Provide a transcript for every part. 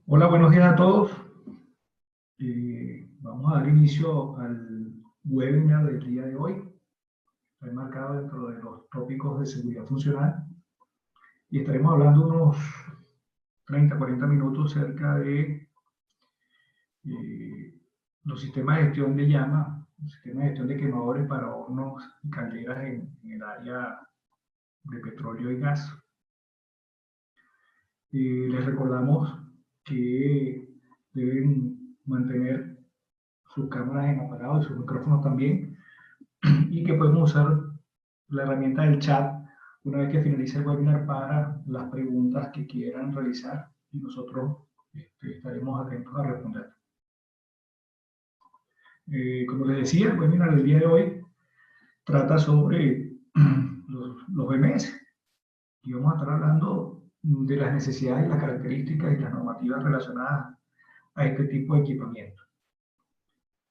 Hola, buenos días a todos. Vamos a dar inicio al webinar del día de hoy. Está enmarcado dentro de los tópicos de seguridad funcional y estaremos hablando unos 30-40 minutos cerca de los sistemas de gestión de llama, los sistemas de gestión de quemadores para hornos y calderas en el área de petróleo y gas. Les recordamos que deben mantener sus cámaras en apagado y sus micrófonos también, y que podemos usar la herramienta del chat una vez que finalice el webinar para las preguntas que quieran realizar y nosotros estaremos atentos a responder. Como les decía, el webinar del día de hoy trata sobre los BMS y vamos a estar hablando de las necesidades, las características y las normativas relacionadas a este tipo de equipamiento.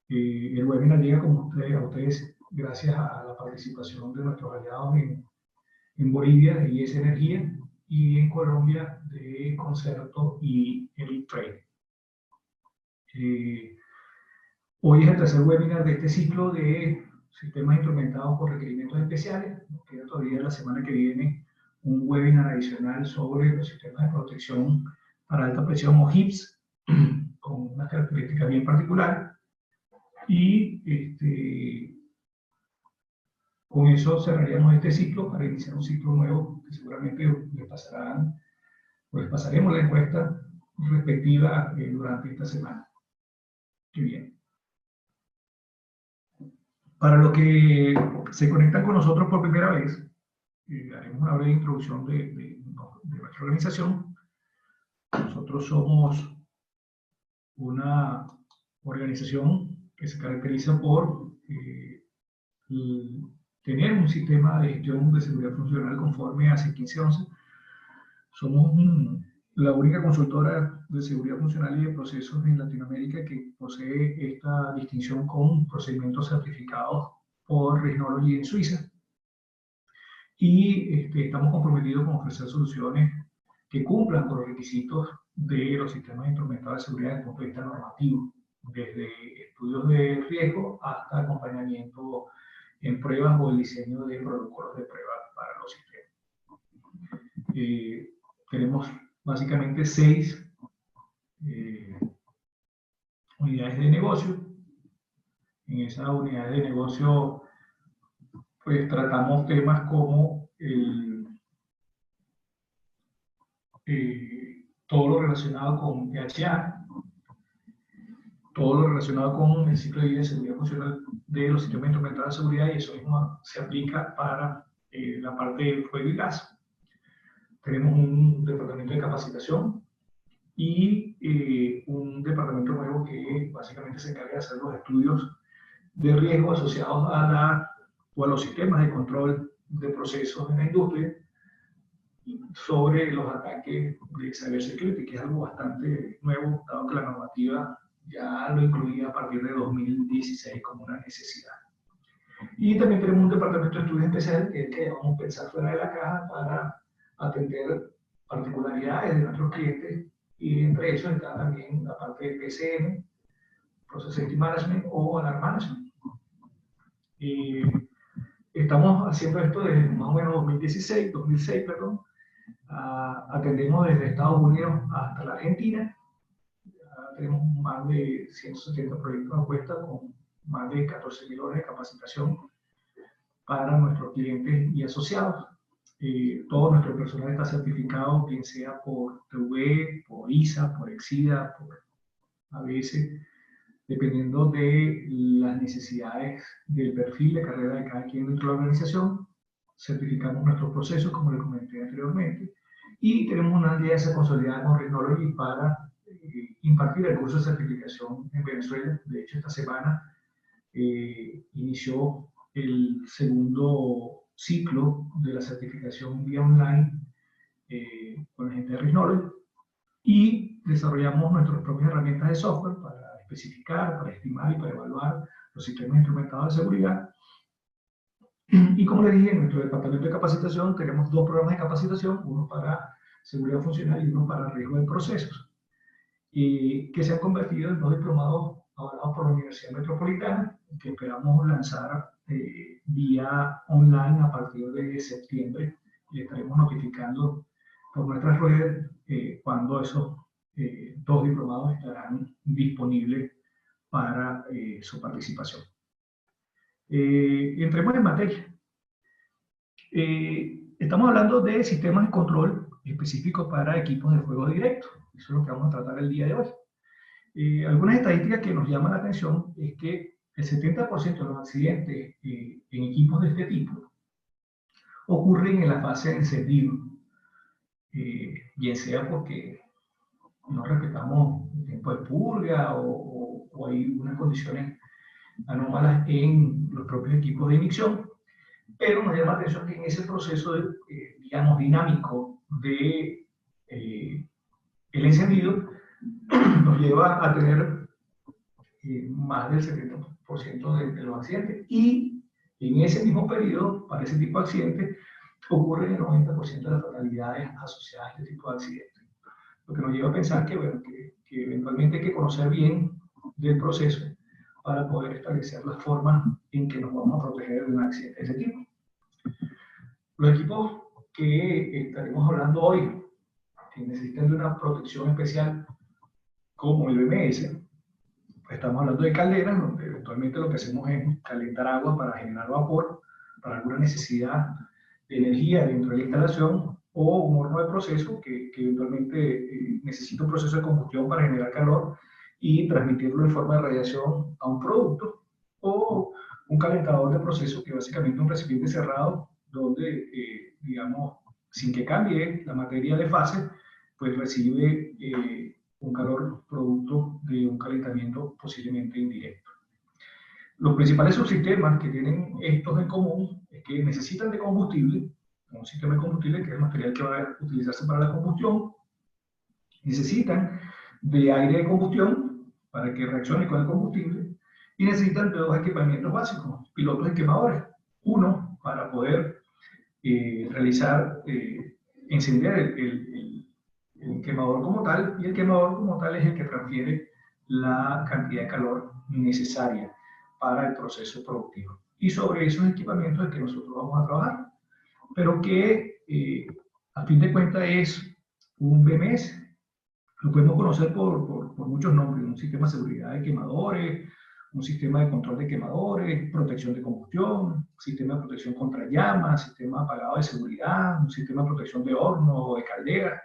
El webinar llega a ustedes gracias a la participación de nuestros aliados en Bolivia de IS Energía y en Colombia de Concerto y Elite Trade. Hoy es el tercer webinar de este ciclo de sistemas instrumentados por requerimientos especiales. Nos queda todavía la semana que viene un webinar adicional sobre los sistemas de protección para alta presión o HIPS, con unas características bien particulares. Y con eso cerraríamos este ciclo para iniciar un ciclo nuevo que seguramente les pasaremos la encuesta respectiva durante esta semana. Qué bien. Para los que se conectan con nosotros por primera vez, haremos una breve introducción de nuestra organización. Nosotros somos una organización que se caracteriza por tener un sistema de gestión de seguridad funcional conforme a CIE 1511. Somos la única consultora de seguridad funcional y de procesos en Latinoamérica que posee esta distinción con procedimientos certificados por Rhinology en Suiza. Y estamos comprometidos con ofrecer soluciones que cumplan con los requisitos de los sistemas instrumentados de seguridad desde el punto de vista normativo, desde estudios de riesgo hasta acompañamiento en pruebas o el diseño de protocolos de prueba para los sistemas. Tenemos básicamente 6 unidades de negocio. En esas unidades de negocio pues tratamos temas como todo lo relacionado con PHA, todo lo relacionado con el ciclo de vida de seguridad funcional de los sistemas instrumentados de seguridad, y eso mismo se aplica para la parte de fuego y gas. Tenemos un departamento de capacitación y un departamento nuevo que básicamente se encarga de hacer los estudios de riesgo asociados a los sistemas de control de procesos en la industria sobre los ataques de cybersecurity, que es algo bastante nuevo, dado que la normativa ya lo incluía a partir de 2016 como una necesidad. Y también tenemos un departamento de estudios especiales que vamos a pensar fuera de la caja para atender particularidades de nuestros clientes, y entre ellos está también la parte de PSM, Process Safety Management o Alarm Management. Estamos haciendo esto desde más o menos 2006, perdón. Atendemos desde Estados Unidos hasta la Argentina. Tenemos más de 170 proyectos a cuesta con más de 14.000 horas de capacitación para nuestros clientes y asociados. Todo nuestro personal está certificado, bien sea por TUE, por ISA, por EXIDA, por ABS, dependiendo de las necesidades del perfil de carrera de cada quien dentro de la organización. Certificamos nuestros procesos, como les comenté anteriormente, y tenemos una alianza consolidada con Rhinology para impartir el curso de certificación en Venezuela. De hecho, esta semana inició el segundo ciclo de la certificación vía online con la gente de Rhinology, y desarrollamos nuestras propias herramientas de software para especificar, para estimar y para evaluar los sistemas instrumentados de seguridad. Y como les dije, en nuestro departamento de capacitación tenemos 2 programas de capacitación, uno para seguridad funcional y uno para riesgo de procesos. que se han convertido en 2 diplomados avalados por la Universidad Metropolitana, que esperamos lanzar vía online a partir de septiembre. Le estaremos notificando por nuestras redes cuando esos 2 diplomados estarán disponibles para su participación. Entremos en materia. Estamos hablando de sistemas de control específicos para equipos de fuego directo. Eso es lo que vamos a tratar el día de hoy. Algunas estadísticas que nos llaman la atención es que el 70% de los accidentes en equipos de este tipo ocurren en la fase de encendido, bien sea porque no respetamos el tiempo de purga o hay unas condiciones anómalas en los propios equipos de ignición, pero nos llama la atención que en ese proceso, digamos, dinámico de el encendido, nos lleva a tener más del 70% de los accidentes, y en ese mismo periodo, para ese tipo de accidentes, ocurren el 90% de las fatalidades asociadas a este tipo de accidentes. Lo que nos lleva a pensar que, bueno, que eventualmente hay que conocer bien del proceso para poder establecer las formas en que nos vamos a proteger de un accidente de ese tipo. Los equipos que estaremos hablando hoy, que necesitan de una protección especial, como el BMS, estamos hablando de calderas, donde eventualmente lo que hacemos es calentar agua para generar vapor, para alguna necesidad de energía dentro de la instalación, o un horno de proceso que eventualmente necesita un proceso de combustión para generar calor y transmitirlo en forma de radiación a un producto, o un calentador de proceso, que básicamente es un recipiente cerrado donde, digamos, sin que cambie la materia de fase, pues recibe un calor producto de un calentamiento posiblemente indirecto. Los principales subsistemas que tienen estos en común es que necesitan de combustible, un sistema de combustible que es el material que va a utilizarse para la combustión, necesitan de aire de combustión para que reaccione con el combustible, y necesitan de 2 equipamientos básicos, pilotos y quemadores. Uno para poder realizar, encender el quemador como tal, y el quemador como tal es el que transfiere la cantidad de calor necesaria para el proceso productivo. Y sobre esos equipamientos es que nosotros vamos a trabajar, pero que a fin de cuentas es un BMS. Lo podemos conocer por muchos nombres: un sistema de seguridad de quemadores, un sistema de control de quemadores, protección de combustión, sistema de protección contra llamas, sistema apagado de seguridad, un sistema de protección de horno o de caldera.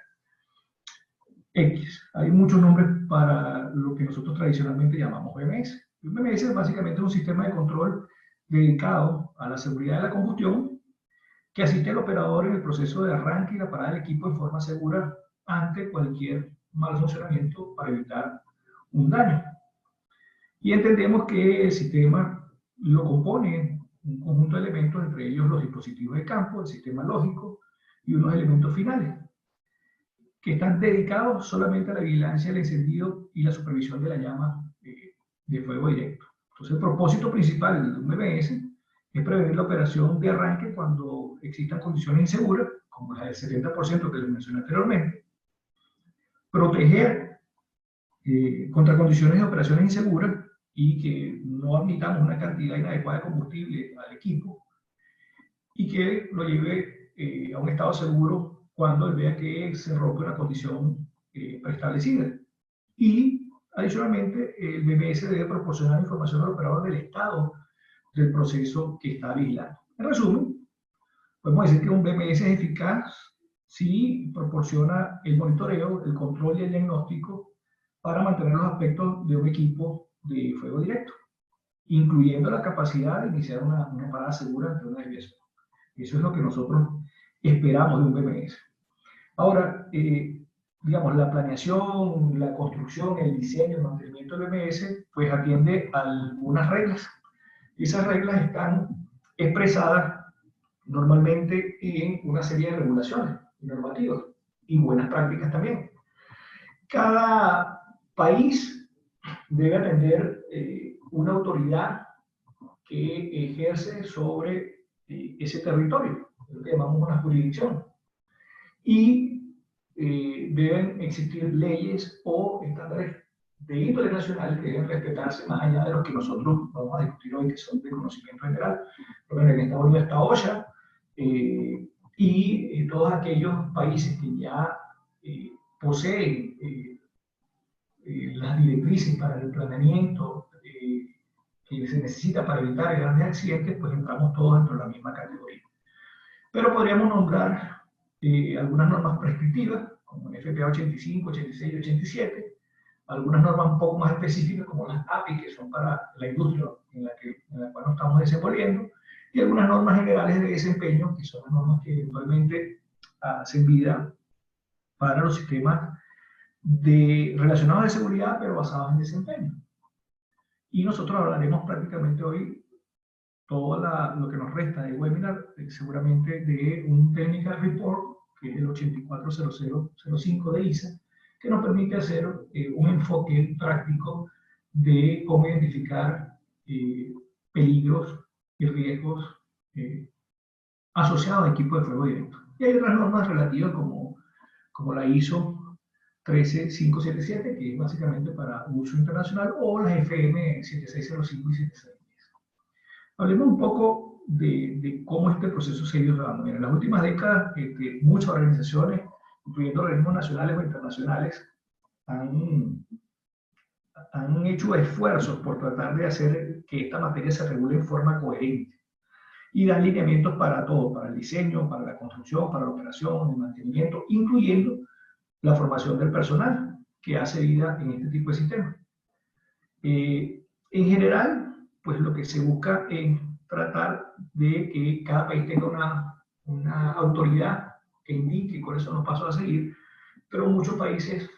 X. Hay muchos nombres para lo que nosotros tradicionalmente llamamos BMS. Un BMS es básicamente un sistema de control dedicado a la seguridad de la combustión, que asiste al operador en el proceso de arranque y la parada del equipo de forma segura ante cualquier mal funcionamiento para evitar un daño. Y entendemos que el sistema lo compone un conjunto de elementos, entre ellos los dispositivos de campo, el sistema lógico y unos elementos finales, que están dedicados solamente a la vigilancia del encendido y la supervisión de la llama de fuego directo. Entonces, el propósito principal de un BMS es prevenir la operación de arranque cuando existan condiciones inseguras, como la del 70% que les mencioné anteriormente, proteger contra condiciones de operaciones inseguras y que no admitamos una cantidad inadecuada de combustible al equipo, y que lo lleve a un estado seguro cuando él vea que se rompe una condición preestablecida. Y, adicionalmente, el BMS debe proporcionar información al operador del estado del proceso que está vigilando. En resumen, podemos decir que un BMS es eficaz si proporciona el monitoreo, el control y el diagnóstico para mantener los aspectos de un equipo de fuego directo, incluyendo la capacidad de iniciar una parada segura ante una desviación. Eso es lo que nosotros esperamos de un BMS. Ahora, digamos, la planeación, la construcción, el diseño, el mantenimiento del BMS, pues atiende a algunas reglas. Esas reglas están expresadas normalmente en una serie de regulaciones y normativas, y buenas prácticas también. Cada país debe atender una autoridad que ejerce sobre ese territorio, lo que llamamos una jurisdicción. Y deben existir leyes o estándares de índole nacional que deben respetarse más allá de los que nosotros vamos a discutir hoy, que son de conocimiento general. Por ejemplo, en Estados Unidos está OSHA, y todos aquellos países que ya poseen las directrices para el planeamiento que se necesita para evitar grandes accidentes, pues entramos todos dentro de la misma categoría. Pero podríamos nombrar algunas normas prescriptivas, como el FPA 85, 86 y 87, algunas normas un poco más específicas, como las API, que son para la industria en la cual nos estamos desenvolviendo, y algunas normas generales de desempeño, que son las normas que eventualmente hacen vida para los sistemas relacionados de seguridad, pero basados en desempeño. Y nosotros hablaremos prácticamente hoy todo lo que nos resta de webinar, seguramente de un Technical Report, que es el 840005 de ISA, que nos permite hacer un enfoque práctico de cómo identificar peligros y riesgos asociados a equipos de fuego directo. Y hay otras normas relativas como la ISO 13577, que es básicamente para uso internacional, o las FM 7605 y 7610. Hablemos un poco de cómo este proceso se ha ido dando. En las últimas décadas, muchas organizaciones, incluyendo organismos nacionales o internacionales, han hecho esfuerzos por tratar de hacer que esta materia se regule en forma coherente y dar lineamientos para todo, para el diseño, para la construcción, para la operación, el mantenimiento, incluyendo la formación del personal que hace vida en este tipo de sistemas. En general, pues lo que se busca es tratar de que cada país tenga una autoridad que indique cuáles son los pasos a seguir, pero muchos países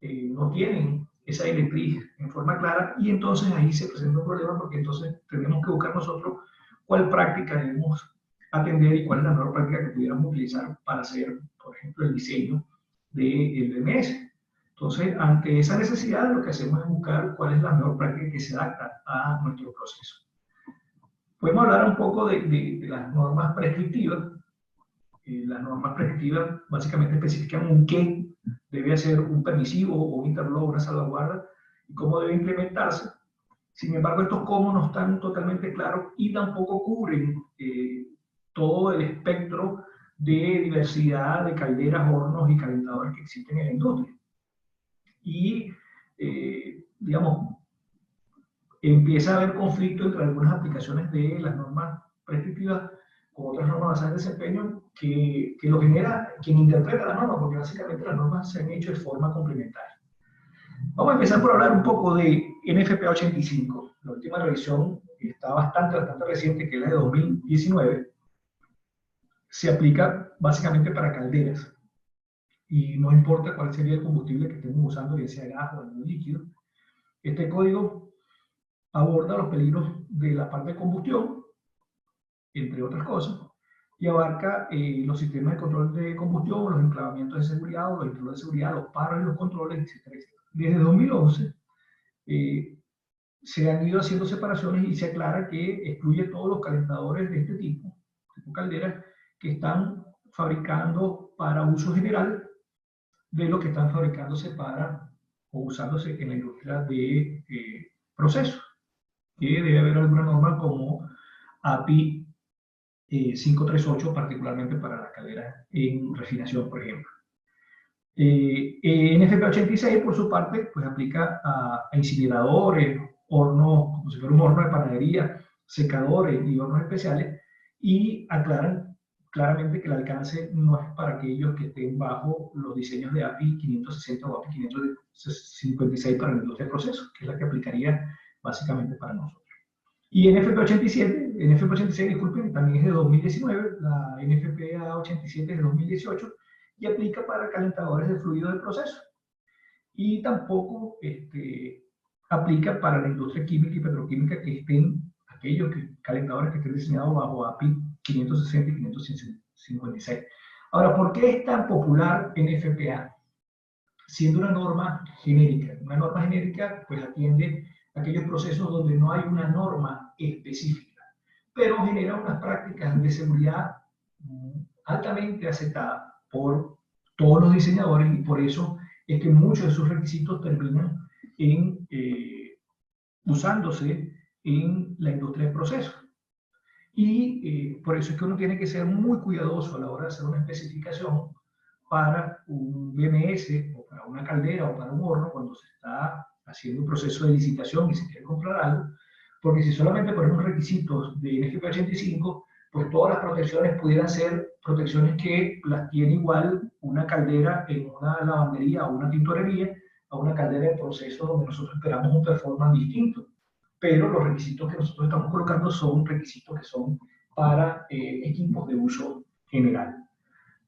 no tienen esa directriz en forma clara, y entonces ahí se presenta un problema, porque entonces tenemos que buscar nosotros cuál práctica debemos atender y cuál es la mejor práctica que pudiéramos utilizar para hacer, por ejemplo, el diseño del BMS. Entonces, ante esa necesidad, lo que hacemos es buscar cuál es la mejor práctica que se adapta a nuestro proceso. Podemos hablar un poco de las normas prescriptivas. Las normas prescriptivas básicamente especifican un qué debe ser un permisivo o un interlock, una salvaguarda, y cómo debe implementarse. Sin embargo, estos cómo no están totalmente claros y tampoco cubren todo el espectro de diversidad de calderas, hornos y calentadores que existen en la industria. Y, digamos, empieza a haber conflicto entre algunas aplicaciones de las normas prescriptivas con otras normas basadas en desempeño, que lo genera quien interpreta la norma, porque básicamente las normas se han hecho de forma complementaria. Vamos a empezar por hablar un poco de NFPA 85. La última revisión está bastante reciente, que es la de 2019. Se aplica básicamente para calderas, y no importa cuál sería el combustible que estemos usando, ya sea gas o algún líquido. Este código aborda los peligros de la parte de combustión, entre otras cosas, y abarca los sistemas de control de combustión, los enclavamientos de seguridad, los intervalos de seguridad, los paros y los controles, etc. Desde 2011 se han ido haciendo separaciones y se aclara que excluye todos los calentadores de este tipo calderas, que están fabricando para uso general, de lo que están fabricándose para o usándose en la industria de procesos, que debe haber alguna norma como API 538, particularmente para las calderas en refinación, por ejemplo. NFPA 86, por su parte, pues aplica a incineradores, hornos, como si fuera un horno de panadería, secadores y hornos especiales, y aclaran claramente que el alcance no es para aquellos que estén bajo los diseños de API 560 o API 556 para la industria de procesos, que es la que aplicaría básicamente para nosotros. Y NFPA 87, NFPA 86, disculpen, también es de 2019, la NFPA 87 es de 2018, y aplica para calentadores de fluido de proceso. Y tampoco aplica para la industria química y petroquímica, que estén aquellos calentadores que estén diseñados bajo API 560 y 556. Ahora, ¿por qué es tan popular NFPA? Siendo una norma genérica. Una norma genérica pues atiende aquellos procesos donde no hay una norma específica, pero genera unas prácticas de seguridad altamente aceptadas por todos los diseñadores, y por eso es que muchos de sus requisitos terminan en, usándose en la industria del proceso. Y por eso es que uno tiene que ser muy cuidadoso a la hora de hacer una especificación para un BMS, o para una caldera, o para un horno, cuando se está haciendo un proceso de licitación y se quiere comprar algo, porque si solamente ponemos requisitos de NFPA 85, pues todas las protecciones pudieran ser protecciones que las tiene igual una caldera en una lavandería o una tintorería, a una caldera de proceso donde nosotros esperamos un performance distinto. Pero los requisitos que nosotros estamos colocando son requisitos que son para equipos de uso general.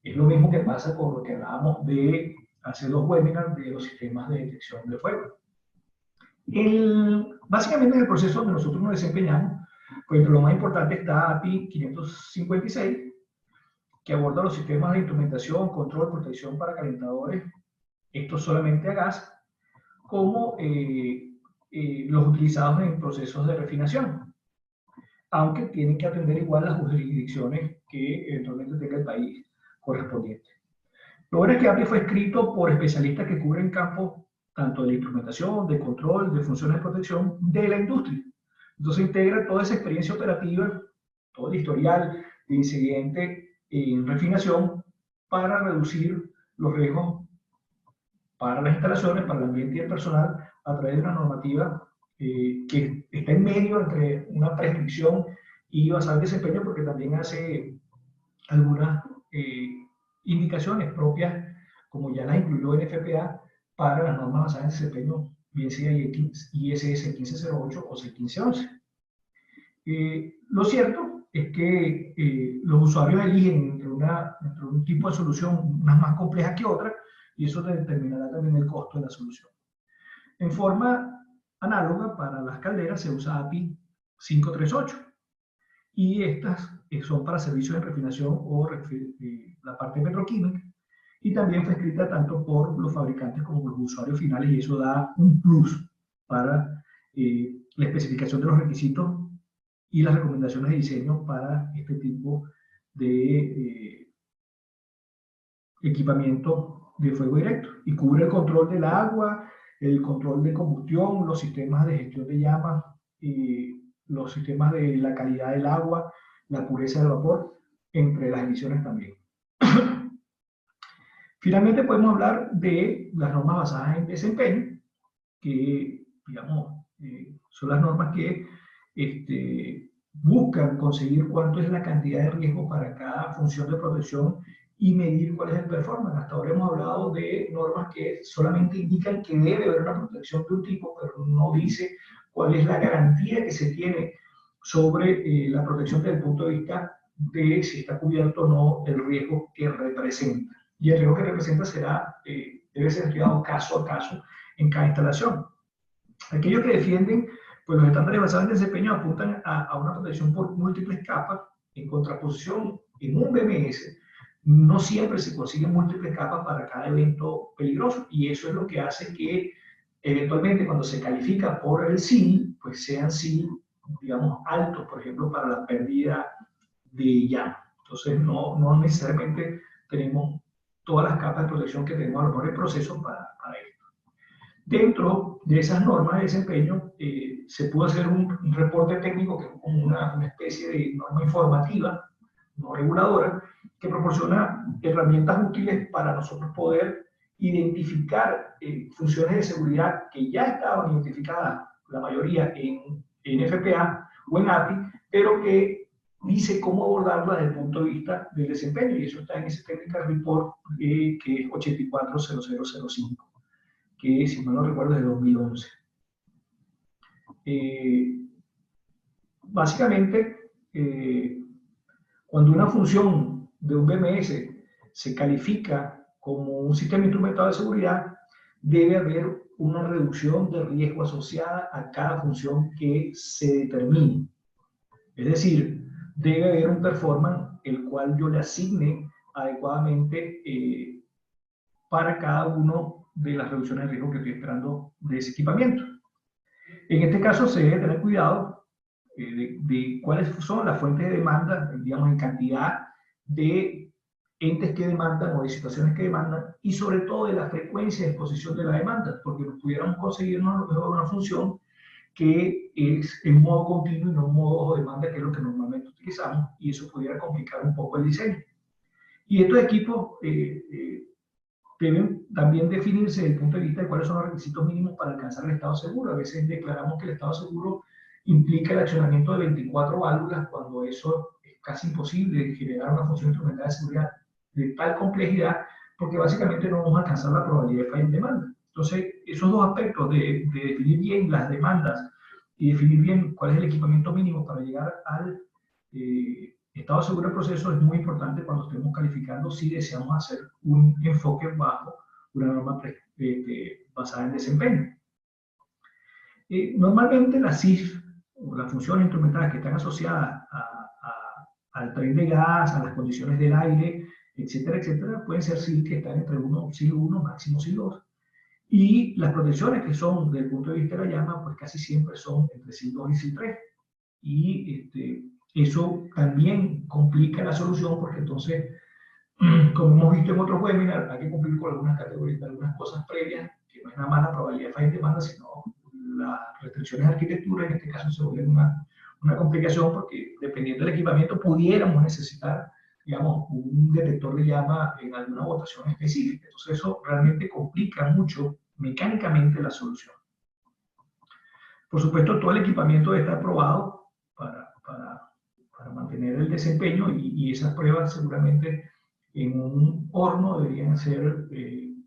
Es lo mismo que pasa con lo que hablábamos de hace 2 webinars de los sistemas de detección de fuego. Básicamente en el proceso donde nosotros nos desempeñamos, pues entre lo más importante está API 556, que aborda los sistemas de instrumentación, control, protección para calentadores, esto solamente a gas, como los utilizados en procesos de refinación, aunque tienen que atender igual las jurisdicciones que eventualmente tenga el país correspondiente. Lo bueno es que API fue escrito por especialistas que cubren campos tanto de la instrumentación, de control, de funciones de protección de la industria. Entonces integra toda esa experiencia operativa, todo el historial de incidente en refinación para reducir los riesgos para las instalaciones, para el ambiente y el personal, a través de una normativa que está en medio entre una prescripción y basada en desempeño, porque también hace algunas indicaciones propias, como ya las incluyó en FPA, para las normas basadas en desempeño, bien sea ISS 1508 o 6111. Lo cierto es que los usuarios eligen entre un tipo de solución, unas más complejas que otras, y eso determinará también el costo de la solución. En forma análoga, para las calderas se usa API 538, y estas son para servicios de refinación o la parte petroquímica, y también fue escrita tanto por los fabricantes como por los usuarios finales, y eso da un plus para la especificación de los requisitos y las recomendaciones de diseño para este tipo de equipamiento de fuego directo, y cubre el control del agua, el control de combustión, los sistemas de gestión de llamas, los sistemas de la calidad del agua, la pureza del vapor, entre las emisiones también. Finalmente podemos hablar de las normas basadas en desempeño, que digamos, son las normas que buscan conseguir cuánto es la cantidad de riesgo para cada función de protección y medir cuál es el performance. Hasta ahora hemos hablado de normas que solamente indican que debe haber una protección de un tipo, pero no dice cuál es la garantía que se tiene sobre la protección desde el punto de vista de si está cubierto o no el riesgo que representa. Y el riesgo que representa debe ser estudiado caso a caso en cada instalación. Aquellos que defienden pues los estándares basados en desempeño apuntan a una protección por múltiples capas. En contraposición, en un BMS no siempre se consiguen múltiples capas para cada evento peligroso, y eso es lo que hace que eventualmente cuando se califica por el SIL, pues sean SIL, digamos, altos, por ejemplo, para la pérdida de llama. Entonces no necesariamente tenemos todas las capas de protección que tenemos a lo mejor en proceso para esto. Dentro de esas normas de desempeño se pudo hacer un reporte técnico, que es como una especie de norma informativa, no reguladora, que proporciona herramientas útiles para nosotros poder identificar funciones de seguridad que ya estaban identificadas, la mayoría en FPA o en API, pero que dice cómo abordarla desde el punto de vista del desempeño, y eso está en ese Technical Report que es 840005, que si mal no recuerdo es de 2011. Básicamente, cuando una función de un BMS se califica como un sistema instrumentado de seguridad, debe haber una reducción de riesgo asociada a cada función que se determine. Es decir, debe haber un performance el cual yo le asigne adecuadamente para cada uno de las reducciones de riesgo que estoy esperando de ese equipamiento. En este caso se debe tener cuidado de cuáles son las fuentes de demanda, digamos, en cantidad de entes que demandan o de situaciones que demandan, y sobre todo de la frecuencia de exposición de la demanda, porque nos pudiéramos conseguirnos a lo mejor una función que es en modo continuo y no en modo de demanda, que es lo que normalmente utilizamos, y eso pudiera complicar un poco el diseño. Y estos equipos deben también definirse desde el punto de vista de cuáles son los requisitos mínimos para alcanzar el estado seguro. A veces declaramos que el estado seguro implica el accionamiento de 24 válvulas, cuando eso es casi imposible generar una función instrumental de seguridad de tal complejidad, porque básicamente no vamos a alcanzar la probabilidad de falla en demanda. Entonces, esos dos aspectos de definir bien las demandas y definir bien cuál es el equipamiento mínimo para llegar al estado seguro del proceso es muy importante cuando estemos calificando si deseamos hacer un enfoque bajo una norma basada en desempeño. Normalmente las CIF, o las funciones instrumentales que están asociadas al tren de gas, a las condiciones del aire, etcétera, etcétera, pueden ser CIF que están entre SIL 1, máximo SIL 2. Y las protecciones que son, desde el punto de vista de la llama, pues casi siempre son entre SIL 2 y SIL 3. Y eso también complica la solución, porque entonces, como hemos visto en otros webinars, hay que cumplir con algunas categorías, algunas cosas previas, que no es nada más la probabilidad de falla en demanda, sino las restricciones de arquitectura. En este caso se vuelve una complicación, porque dependiendo del equipamiento pudiéramos necesitar, digamos, un detector de llama en alguna votación específica. Entonces eso realmente complica mucho mecánicamente la solución. Por supuesto, todo el equipamiento debe estar probado para mantener el desempeño, y esas pruebas seguramente en un horno deberían ser,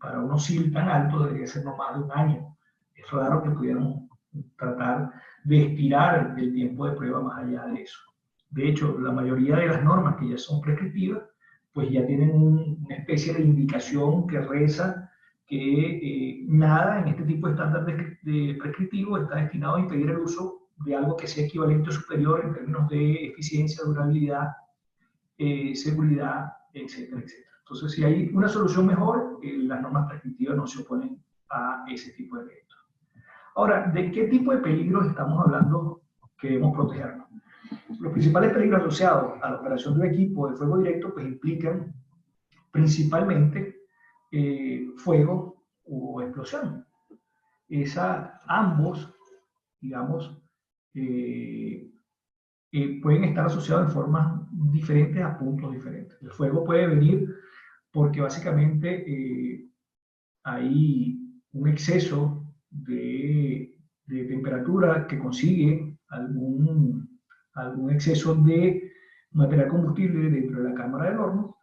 para unos SIL tan altos, debería ser no más de un año. Es raro que pudiéramos tratar de estirar el tiempo de prueba más allá de eso. De hecho, la mayoría de las normas que ya son prescriptivas, pues ya tienen una especie de indicación que reza que nada en este tipo de estándar prescriptivo está destinado a impedir el uso de algo que sea equivalente o superior en términos de eficiencia, durabilidad, seguridad, etcétera, etcétera. Entonces, si hay una solución mejor, las normas prescriptivas no se oponen a ese tipo de eventos. Ahora, ¿de qué tipo de peligros estamos hablando que debemos protegernos? Los principales peligros asociados a la operación de un equipo de fuego directo pues implican principalmente fuego o explosión. Ambos, digamos, pueden estar asociados de formas diferentes a puntos diferentes. El fuego puede venir porque básicamente hay un exceso de temperatura que consigue algún exceso de material combustible dentro de la cámara del horno,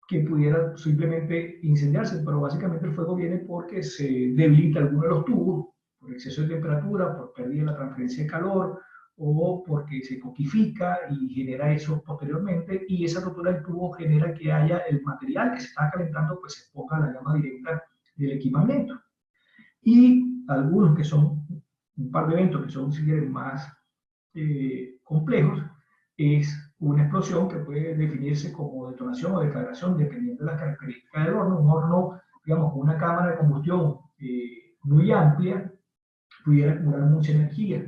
que pudiera simplemente incendiarse, pero básicamente el fuego viene porque se debilita alguno de los tubos por exceso de temperatura, por pérdida de la transferencia de calor, o porque se coquifica y genera eso posteriormente, y esa rotura del tubo genera que haya el material que se está calentando, pues se exponga a la llama directa del equipamiento. Y algunos que son, un par de eventos que son, si quieren, más complejos, es una explosión que puede definirse como detonación o deflagración, dependiendo de las características del horno. Un horno, digamos, con una cámara de combustión muy amplia, pudiera acumular mucha energía.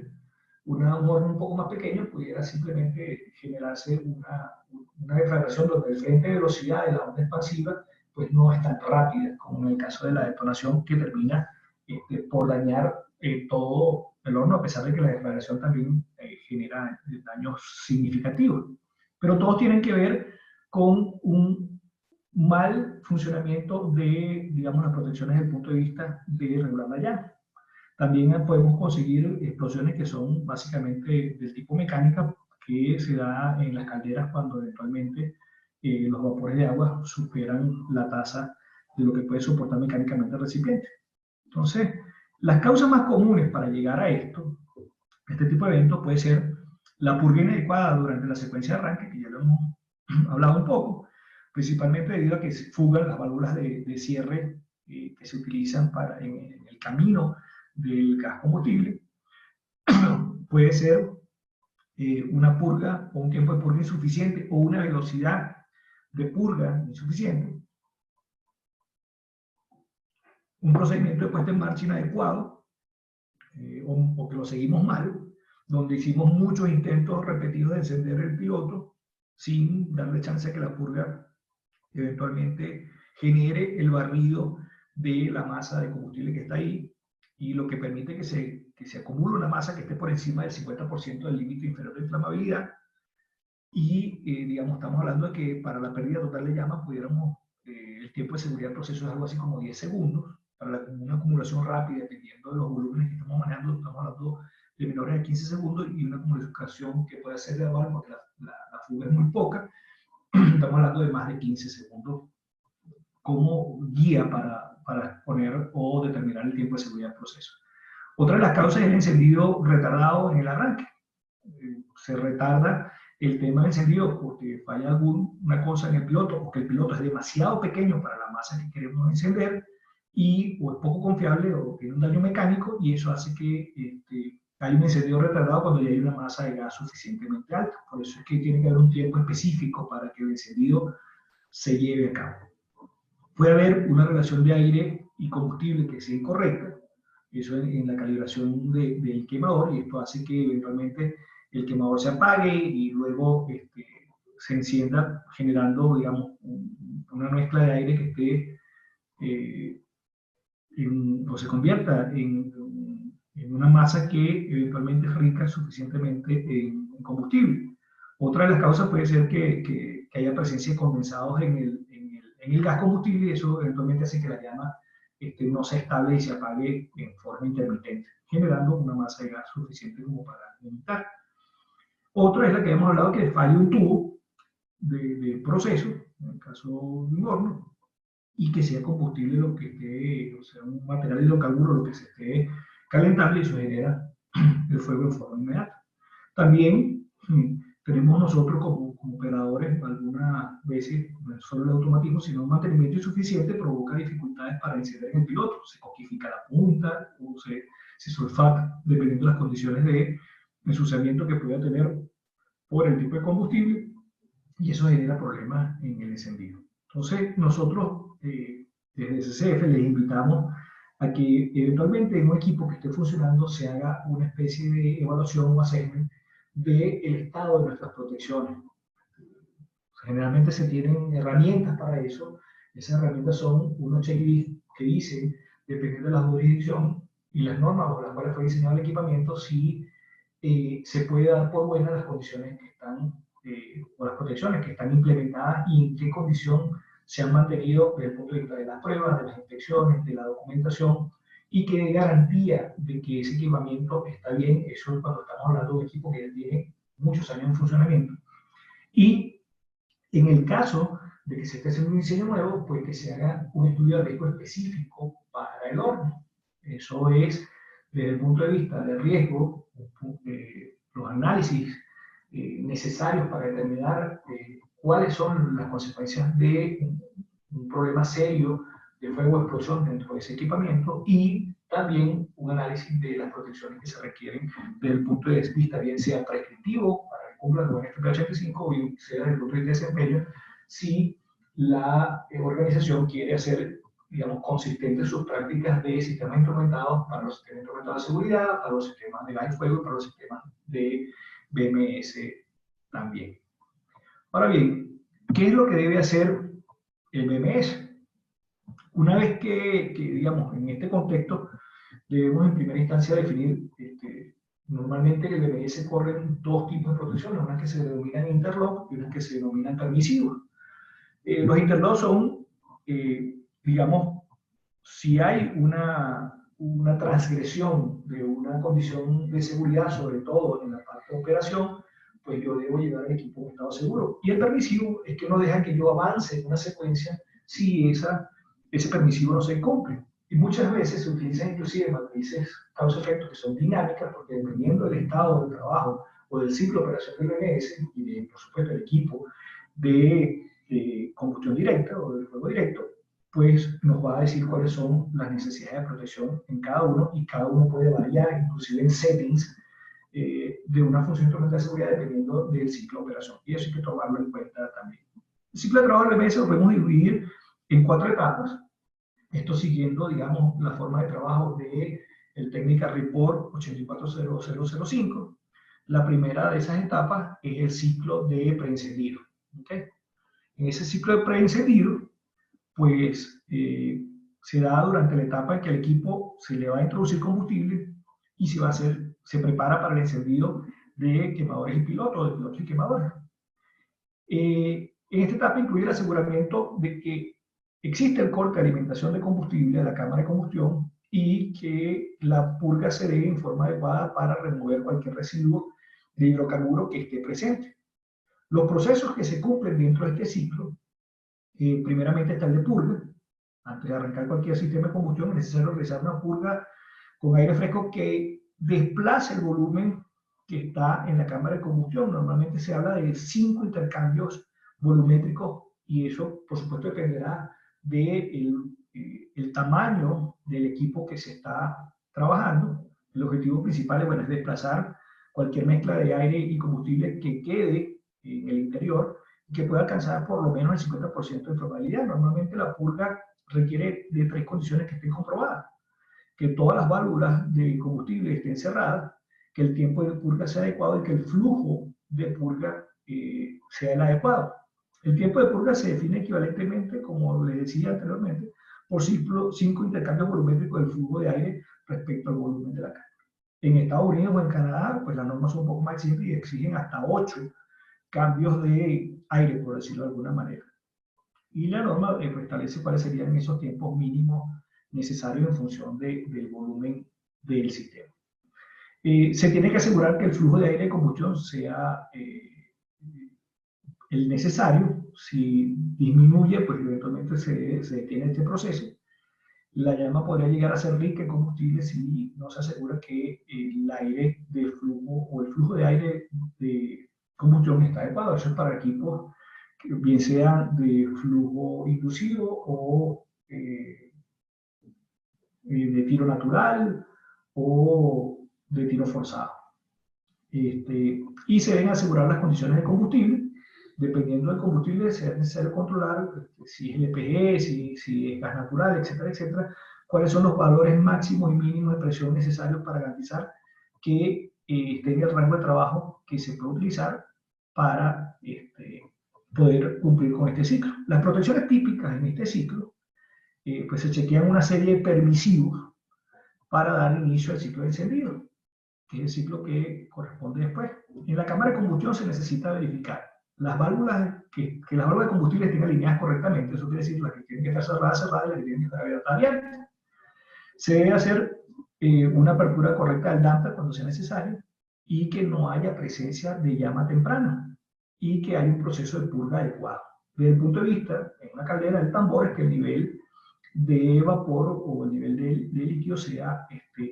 Un horno un poco más pequeño pudiera simplemente generarse una deflagración donde el frente de velocidad de la onda expansiva pues no es tan rápida como en el caso de la detonación, que termina por dañar todo el horno, a pesar de que la deflagración también genera daños significativos. Pero todos tienen que ver con un mal funcionamiento de, digamos, las protecciones desde el punto de vista de regular la llama. También podemos conseguir explosiones que son básicamente del tipo mecánica, que se da en las calderas cuando eventualmente los vapores de agua superan la tasa de lo que puede soportar mecánicamente el recipiente. Entonces, las causas más comunes para llegar a este tipo de eventos puede ser la purga inadecuada durante la secuencia de arranque, que ya lo hemos hablado un poco, principalmente debido a que se fugan las válvulas de cierre que se utilizan en el camino del gas combustible. Puede ser una purga o un tiempo de purga insuficiente, o una velocidad de purga insuficiente. Un procedimiento de puesta en marcha inadecuado, o que lo seguimos mal, donde hicimos muchos intentos repetidos de encender el piloto sin darle chance a que la purga eventualmente genere el barrido de la masa de combustible que está ahí, y lo que permite que se acumule una masa que esté por encima del 50% del límite inferior de inflamabilidad. Y, digamos, estamos hablando de que para la pérdida total de llama pudiéramos, el tiempo de seguridad del proceso es algo así como 10 segundos. Para una acumulación rápida, dependiendo de los volúmenes que estamos manejando, estamos hablando de menores de 15 segundos, y una acumulación que puede ser gradual porque la fuga es muy poca, estamos hablando de más de 15 segundos como guía para poner o determinar el tiempo de seguridad del proceso. Otra de las causas es el encendido retardado en el arranque. Se retarda el tema del encendido porque falla alguna cosa en el piloto, o que el piloto es demasiado pequeño para la masa que queremos encender, y o es poco confiable o tiene un daño mecánico, y eso hace que hay un encendido retardado cuando ya hay una masa de gas suficientemente alta. Por eso es que tiene que haber un tiempo específico para que el encendido se lleve a cabo. Puede haber una relación de aire y combustible que sea incorrecta, eso en la calibración del quemador, y esto hace que eventualmente el quemador se apague y luego se encienda, generando, digamos, una mezcla de aire que esté o se convierta en una masa que eventualmente es rica suficientemente en combustible. Otra de las causas puede ser que haya presencia de condensados en el gas combustible, y eso eventualmente hace que la llama no se estable y se apague en forma intermitente, generando una masa de gas suficiente como para limitar. Otra es la que hemos hablado, que falle un tubo de proceso, en el caso de un horno, y que sea combustible lo que esté, o sea, un material hidrocarburo lo que se esté calentando, y eso genera el fuego en forma inmediata. También tenemos nosotros como operadores algunas veces, no solo el automatismo, sino un mantenimiento insuficiente provoca dificultades para encender en el piloto. Se coquifica la punta o se sulfata, dependiendo de las condiciones de ensuciamiento que pueda tener por el tipo de combustible, y eso genera problemas en el encendido. Entonces, nosotros desde SCF les invitamos a que eventualmente en un equipo que esté funcionando se haga una especie de evaluación o assessment del estado de nuestras protecciones. Generalmente se tienen herramientas para eso. Esas herramientas son unos checklists que dicen, dependiendo de la jurisdicción y las normas bajo las cuales fue diseñado el equipamiento, si se puede dar por buenas las condiciones que están, o las protecciones que están implementadas, y en qué condición se han mantenido desde el punto de vista de las pruebas, de las inspecciones, de la documentación, y que dé garantía de que ese equipamiento está bien. Eso es cuando estamos hablando de un equipo que ya tiene muchos años en funcionamiento. Y en el caso de que se esté haciendo un diseño nuevo, pues que se haga un estudio de riesgo específico para el horno. Eso es, desde el punto de vista del riesgo, los análisis necesarios para determinar cuáles son las consecuencias de un problema serio de fuego o explosión dentro de ese equipamiento, y también un análisis de las protecciones que se requieren desde el punto de vista, bien sea prescriptivo para que cumpla con el FP85, o bien sea desde el punto de vista de desempeño, si la organización quiere hacer, digamos, consistentes sus prácticas de sistemas instrumentados para los sistemas instrumentados de seguridad, para los sistemas de gas y fuego y para los sistemas de BMS también. Ahora bien, ¿qué es lo que debe hacer el BMS? Una vez que digamos, en este contexto, debemos en primera instancia definir, normalmente en el BMS corren dos tipos de protecciones, unas que se denominan interlock y unas que se denominan permisivos. Los interlock son, digamos, si hay una transgresión de una condición de seguridad, sobre todo en la parte de operación, pues yo debo llevar al equipo en estado seguro. Y el permisivo es que no deja que yo avance en una secuencia si ese permisivo no se cumple. Y muchas veces se utilizan inclusive matrices causa-efecto que son dinámicas, porque dependiendo del estado del trabajo o del ciclo de operación del BMS y de, por supuesto, el equipo de combustión directa o de fuego directo, pues nos va a decir cuáles son las necesidades de protección en cada uno, y cada uno puede variar, inclusive en settings de una función instrumental de seguridad dependiendo del ciclo de operación. Y eso hay que tomarlo en cuenta también. El ciclo de trabajo del BMS lo podemos dividir en 4 etapas. Esto siguiendo, digamos, la forma de trabajo de el Technical Report 840005. La primera de esas etapas es el ciclo de preencendido. ¿Okay? En ese ciclo de preencendido, pues se da durante la etapa en que al equipo se le va a introducir combustible y se prepara para el encendido de quemadores y pilotos, de pilotos y quemadores. En esta etapa incluye el aseguramiento de que existe el corte de alimentación de combustible de la cámara de combustión y que la purga se dé en forma adecuada para remover cualquier residuo de hidrocarburo que esté presente. Los procesos que se cumplen dentro de este ciclo, primeramente está el de purga. Antes de arrancar cualquier sistema de combustión es necesario realizar una purga con aire fresco que desplace el volumen que está en la cámara de combustión. Normalmente se habla de 5 intercambios volumétricos y eso, por supuesto, dependerá del el tamaño del equipo que se está trabajando. El objetivo principal es desplazar cualquier mezcla de aire y combustible que quede en el interior y que pueda alcanzar por lo menos el 50% de probabilidad. Normalmente la purga requiere de 3 condiciones que estén comprobadas: que todas las válvulas de combustible estén cerradas, que el tiempo de purga sea adecuado y que el flujo de purga sea el adecuado. El tiempo de purga se define equivalentemente, como les decía anteriormente, por 5 intercambios volumétricos del flujo de aire respecto al volumen de la cámara. En Estados Unidos o en Canadá, pues las normas son un poco más exigentes y exigen hasta 8 cambios de aire, por decirlo de alguna manera. Y la norma establece cuáles serían esos tiempos mínimos necesarios en función del volumen del sistema. Se tiene que asegurar que el flujo de aire de combustión sea el necesario. Si disminuye, pues eventualmente se detiene este proceso. La llama podría llegar a ser rica en combustible si no se asegura que el aire de flujo o el flujo de aire de combustión está adecuado. Eso es para equipos que bien sean de flujo inducido o de tiro natural o de tiro forzado. Y se deben asegurar las condiciones de combustible. Dependiendo del combustible, será necesario controlar si es LPG, si es gas natural, etcétera, etcétera, cuáles son los valores máximos y mínimos de presión necesarios para garantizar que esté en el rango de trabajo que se puede utilizar para poder cumplir con este ciclo. Las protecciones típicas en este ciclo, pues se chequean una serie de permisivos para dar inicio al ciclo de encendido, que es el ciclo que corresponde después. En la cámara de combustión se necesita verificar las válvulas, que las válvulas de combustible estén alineadas correctamente. Eso quiere decir las que tienen que estar cerradas y las que tienen que estar abiertas. Se debe hacer una apertura correcta del damper cuando sea necesario y que no haya presencia de llama temprana y que haya un proceso de purga adecuado. Desde el punto de vista, en una caldera del tambor, es que el nivel de vapor o el nivel de líquido sea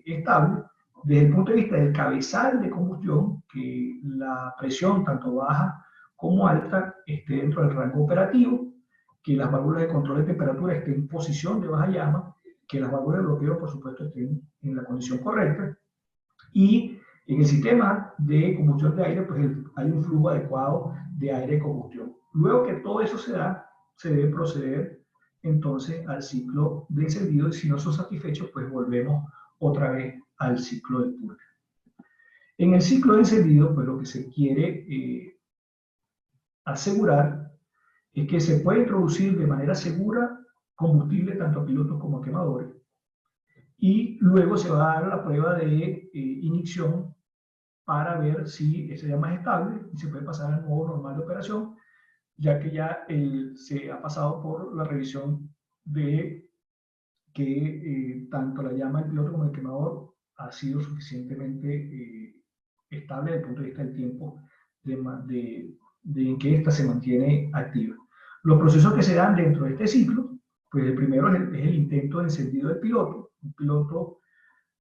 estable. Desde el punto de vista del cabezal de combustión, que la presión tanto baja como alta esté dentro del rango operativo, que las válvulas de control de temperatura estén en posición de baja llama, que las válvulas de bloqueo, por supuesto, estén en la condición correcta, y en el sistema de combustión de aire, pues hay un flujo adecuado de aire de combustión. Luego que todo eso se da, se debe proceder entonces al ciclo de encendido, y si no son satisfechos, pues volvemos otra vez al ciclo de purga. En el ciclo de encendido, pues lo que se quiere asegurar es que se puede introducir de manera segura combustible tanto a pilotos como a quemadores, y luego se va a dar la prueba de inyección para ver si esa llama es estable y se puede pasar al modo normal de operación, ya que ya se ha pasado por la revisión de que tanto la llama del piloto como el quemador ha sido suficientemente estable desde el punto de vista del tiempo en que ésta se mantiene activa. Los procesos que se dan dentro de este ciclo, pues el primero es el intento de encendido del piloto. Un piloto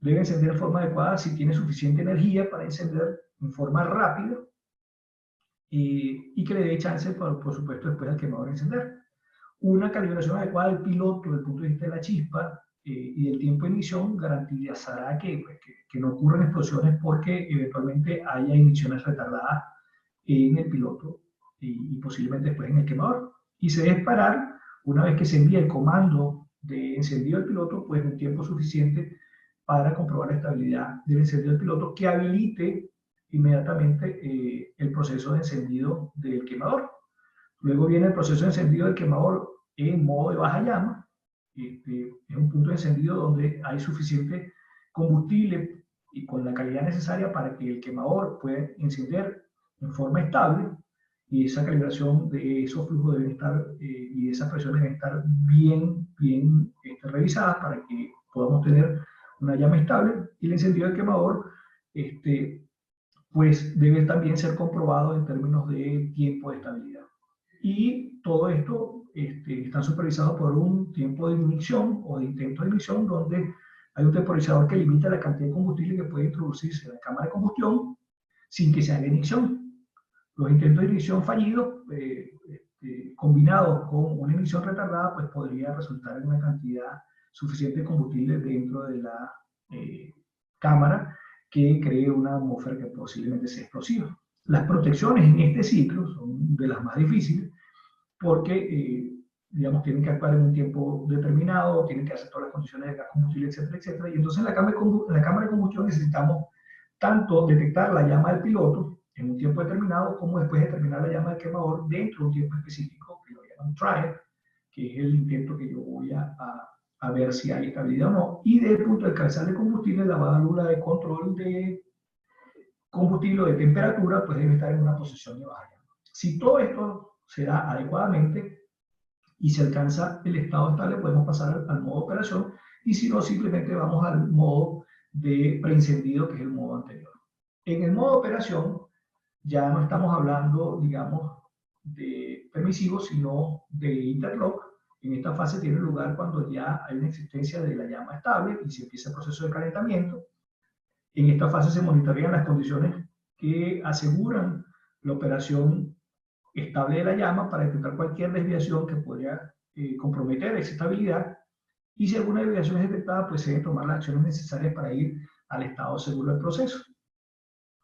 debe encender de forma adecuada si tiene suficiente energía para encender en forma rápida y que le dé chance, por supuesto, después al quemador encender. Una calibración adecuada del piloto desde el punto de vista de la chispa y del tiempo de ignición garantizará que no ocurran explosiones porque eventualmente haya igniciones retardadas en el piloto y posiblemente después en el quemador. Y se debe parar, una vez que se envía el comando de encendido del piloto, pues un tiempo suficiente para comprobar la estabilidad del encendido del piloto que habilite inmediatamente el proceso de encendido del quemador. Luego viene el proceso de encendido del quemador en modo de baja llama. Es un punto de encendido donde hay suficiente combustible y con la calidad necesaria para que el quemador pueda encender en forma estable, y esa calibración de esos flujos deben estar y de esas presiones deben estar bien revisadas para que podamos tener una llama estable. Y el encendido del quemador pues debe también ser comprobado en términos de tiempo de estabilidad. Y todo esto está supervisado por un tiempo de ignición o de intento de ignición, donde hay un temporizador que limita la cantidad de combustible que puede introducirse en la cámara de combustión sin que se haga ignición. Los intentos de ignición fallidos, combinados con una ignición retardada, pues podría resultar en una cantidad suficiente de combustible dentro de la cámara que cree una atmósfera que posiblemente sea explosiva. Las protecciones en este ciclo son de las más difíciles porque, digamos, tienen que actuar en un tiempo determinado, tienen que hacer todas las condiciones de gas, combustible, etcétera, etcétera. Y entonces en la cámara de combustión necesitamos tanto detectar la llama del piloto en un tiempo determinado, como después determinar la llama del quemador dentro de un tiempo específico, que lo llaman trial, que es el intento que yo voy a ver si hay estabilidad o no. Y desde el punto del cabezal de combustible, la válvula de control de combustible o de temperatura, pues debe estar en una posición de baja llama. Si todo esto se da adecuadamente y se alcanza el estado estable, podemos pasar al modo de operación, y si no, simplemente vamos al modo de preencendido, que es el modo anterior. En el modo de operación ya no estamos hablando, digamos, de permisivo, sino de interlock. En esta fase tiene lugar cuando ya hay una existencia de la llama estable y se empieza el proceso de calentamiento. En esta fase se monitorean las condiciones que aseguran la operación estable de la llama para detectar cualquier desviación que podría comprometer esa estabilidad, y si alguna desviación es detectada, pues se deben tomar las acciones necesarias para ir al estado seguro del proceso.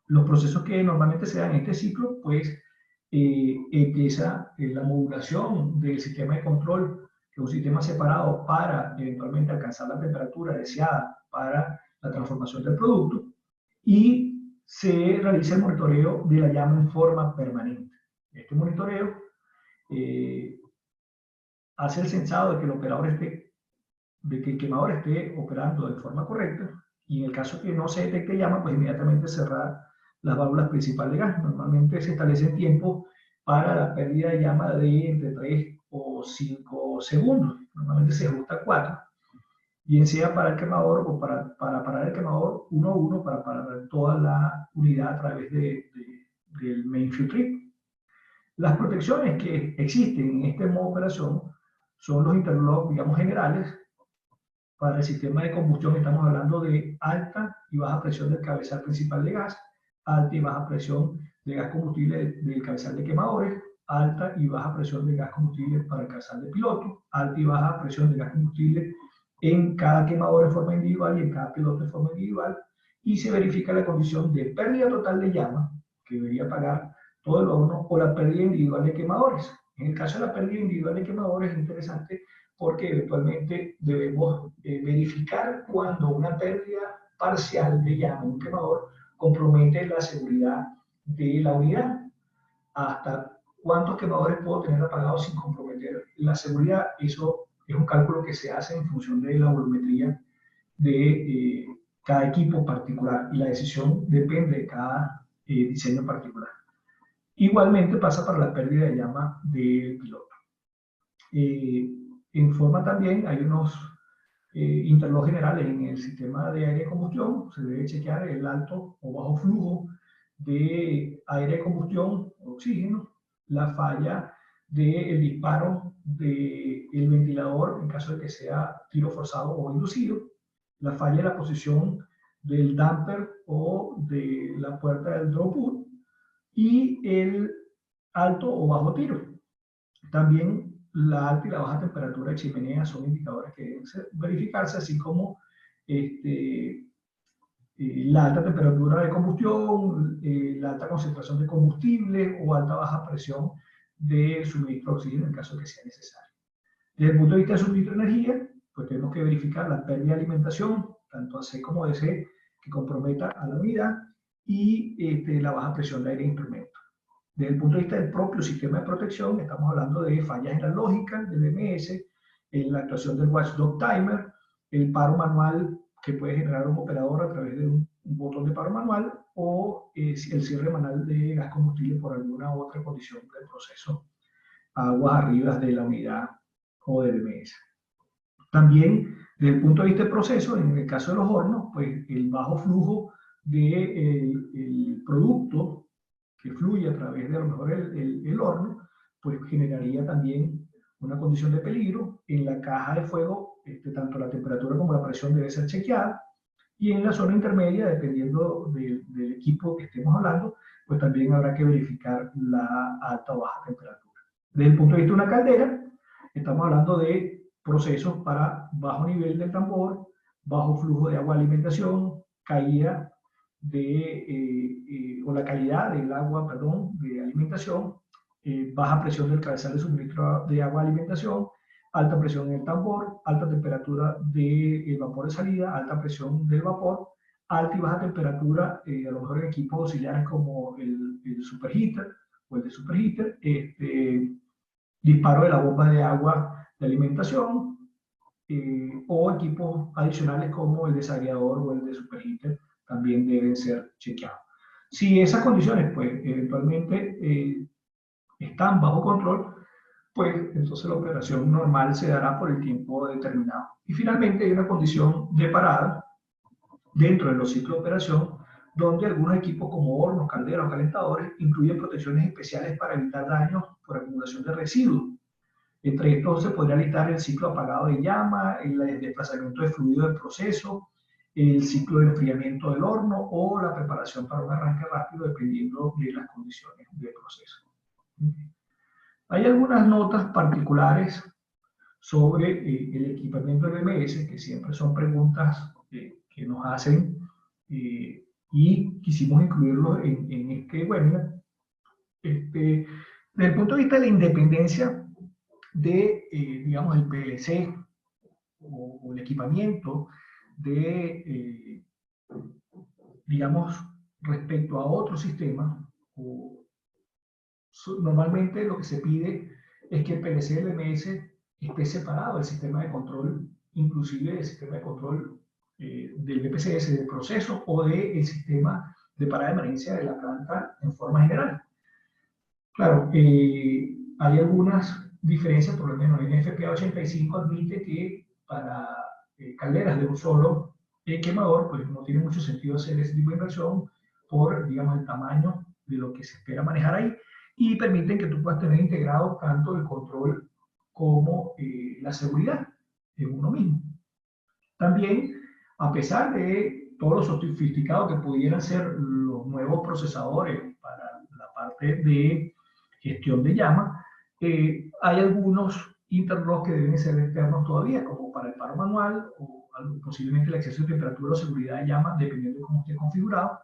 Los procesos que normalmente se dan en este ciclo, pues empieza la modulación del sistema de control, que es un sistema separado para eventualmente alcanzar la temperatura deseada para la transformación del producto, y se realiza el monitoreo de la llama en forma permanente. Este monitoreo hace el censado de que el operador de que el quemador esté operando de forma correcta, y en el caso que no se detecte llama, pues inmediatamente cerrar las válvulas principales de gas. Normalmente se establecen tiempos para la pérdida de llama de entre 3 o 5 segundos. Normalmente se ajusta a 4, bien sea para el quemador o para parar el quemador 1 a 1, para parar toda la unidad a través del main fuel trip. Las protecciones que existen en este modo de operación son los interlocks, digamos, generales. Para el sistema de combustión estamos hablando de alta y baja presión del cabezal principal de gas, alta y baja presión de gas combustible del cabezal de quemadores, alta y baja presión de gas combustible para el cabezal de piloto, alta y baja presión de gas combustible en cada quemador en forma individual y en cada piloto en forma individual, y se verifica la condición de pérdida total de llama, que debería pagar todo el horno, o la pérdida individual de quemadores. En el caso de la pérdida individual de quemadores es interesante porque eventualmente debemos verificar cuando una pérdida parcial de llama en un quemador compromete la seguridad de la unidad. Hasta cuántos quemadores puedo tener apagados sin comprometer la seguridad. Eso es un cálculo que se hace en función de la volumetría de cada equipo particular, y la decisión depende de cada diseño particular. Igualmente pasa para la pérdida de llama del piloto. En forma también hay unos interlocks generales en el sistema de aire de combustión. Se debe chequear el alto o bajo flujo de aire de combustión, oxígeno, la falla del disparo del ventilador en caso de que sea tiro forzado o inducido, la falla de la posición del damper o de la puerta del drop put, y el alto o bajo tiro. También la alta y la baja temperatura de chimenea son indicadores que deben verificarse, así como la alta temperatura de combustión, la alta concentración de combustible o alta o baja presión de suministro de oxígeno en caso de que sea necesario. Desde el punto de vista de suministro de energía, pues tenemos que verificar la pérdida de alimentación, tanto AC como DC, que comprometa a la unidad, y la baja presión de aire de instrumento. Desde el punto de vista del propio sistema de protección, estamos hablando de fallas en la lógica del DMS, en la actuación del watchdog timer, el paro manual que puede generar un operador a través de un botón de paro manual, o el cierre manual de gas combustible por alguna otra condición del proceso aguas arriba de la unidad o del DMS. También, desde el punto de vista del proceso, en el caso de los hornos, pues el bajo flujo del producto que fluye a través de a lo mejor el horno, pues generaría también una condición de peligro. En la caja de fuego, tanto la temperatura como la presión debe ser chequeada, y en la zona intermedia, dependiendo del equipo que estemos hablando, pues también habrá que verificar la alta o baja temperatura. Desde el punto de vista de una caldera, estamos hablando de procesos para bajo nivel del tambor, bajo flujo de agua de alimentación, caída o la calidad del agua, perdón, de alimentación, baja presión del cabezal de suministro de agua de alimentación, alta presión en el tambor, alta temperatura del vapor de salida, alta presión del vapor, alta y baja temperatura, a lo mejor en equipos auxiliares como el superheater o el de superheater, disparo de la bomba de agua de alimentación, o equipos adicionales como el desagregador o el de superheater también deben ser chequeados. Si esas condiciones, pues, eventualmente están bajo control, pues entonces la operación normal se dará por el tiempo determinado. Y finalmente hay una condición de parada dentro de los ciclos de operación, donde algunos equipos como hornos, calderas o calentadores incluyen protecciones especiales para evitar daños por acumulación de residuos. Entre estos se podría listar el ciclo apagado de llama, el desplazamiento de fluido del proceso, el ciclo de enfriamiento del horno o la preparación para un arranque rápido dependiendo de las condiciones del proceso. Hay algunas notas particulares sobre el equipamiento del BMS, que siempre son preguntas que nos hacen y quisimos incluirlos en este webinar. Desde el punto de vista de la independencia de, digamos, el PLC o el equipamiento de, digamos, respecto a otros sistemas, normalmente lo que se pide es que el PLC y el BMS esté separado del sistema de control, inclusive del sistema de control del BPCS, del proceso o del sistema de parada de emergencia de la planta en forma general. Claro, hay algunas diferencias, por lo menos en FPA 85 admite que para calderas de un solo quemador, pues no tiene mucho sentido hacer ese tipo de inversión por, digamos, el tamaño de lo que se espera manejar ahí, y permiten que tú puedas tener integrado tanto el control como la seguridad en uno mismo. También, a pesar de todo lo sofisticado que pudieran ser los nuevos procesadores para la parte de gestión de llama, hay algunos interlocks que deben ser externos todavía, como para el paro manual o posiblemente el acceso de temperatura o seguridad de llama, dependiendo de cómo esté configurado.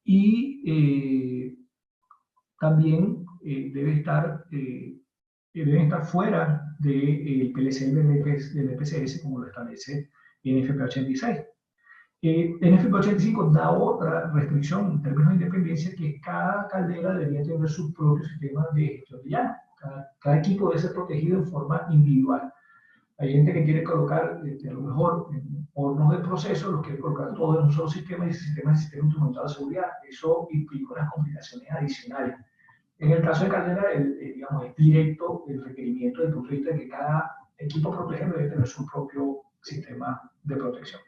Y también deben estar fuera del PLC del EPCS, como lo establece NFPA 86. NFPA 85 da otra restricción en términos de independencia, que cada caldera debería tener su propio sistema de gestión de llama. Cada equipo debe ser protegido en forma individual. Hay gente que quiere colocar, a lo mejor, hornos de proceso, los quiere colocar todo en un solo sistema, y ese sistema es el sistema instrumentado de seguridad. Eso implica unas complicaciones adicionales. En el caso de caldera, digamos, es directo el requerimiento desde el punto de vista de que cada equipo protegido debe tener su propio sistema de protección.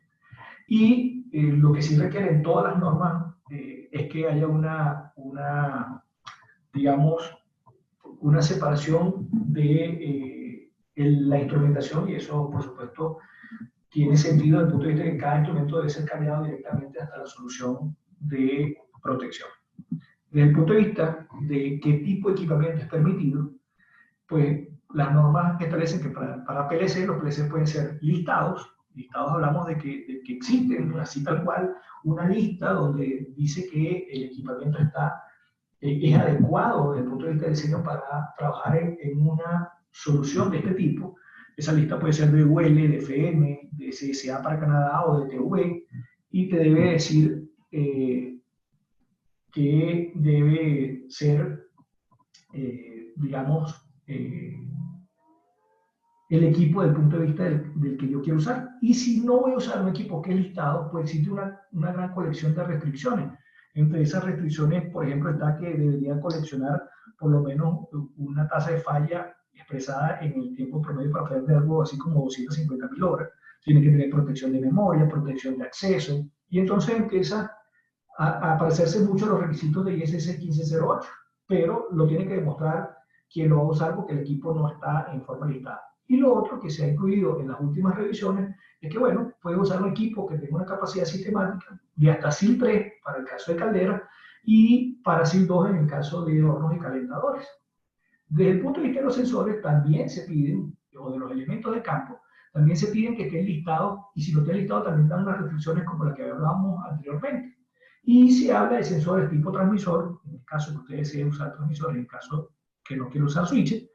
Y lo que sí requieren todas las normas es que haya digamos, una separación de la instrumentación, y eso, por supuesto, tiene sentido desde el punto de vista de que cada instrumento debe ser cambiado directamente hasta la solución de protección. Desde el punto de vista de qué tipo de equipamiento es permitido, pues las normas establecen que para PLC, los PLC pueden ser listados. Listados hablamos de que existen, así tal cual, una lista donde dice que el equipamiento es adecuado desde el punto de vista del diseño para trabajar en una solución de este tipo. Esa lista puede ser de UL, de FM, de CSA para Canadá o de TV, y te debe decir que debe ser digamos, el equipo desde el punto de vista del que yo quiero usar. Y si no voy a usar un equipo que es listado, pues existe una gran colección de restricciones. Entre esas restricciones, por ejemplo, está que debería coleccionar por lo menos una tasa de falla expresada en el tiempo promedio para poder algo así como 250.000 horas. Tiene que tener protección de memoria, protección de acceso, y entonces empieza a parecerse mucho los requisitos de ISS 1508, pero lo tiene que demostrar quien lo va a usar porque el equipo no está en forma listada. Y lo otro que se ha incluido en las últimas revisiones es que, bueno, puede usar un equipo que tenga una capacidad sistemática de hasta SIL 3 para el caso de caldera y para SIL 2 en el caso de hornos y calentadores. Desde el punto de vista de los sensores también se piden, o de los elementos de campo, también se piden que estén listados, y si no estén listados también dan unas restricciones como las que hablábamos anteriormente. Y se habla de sensores tipo transmisor, en el caso que usted desee usar transmisores, en el caso que no quiera usar switches,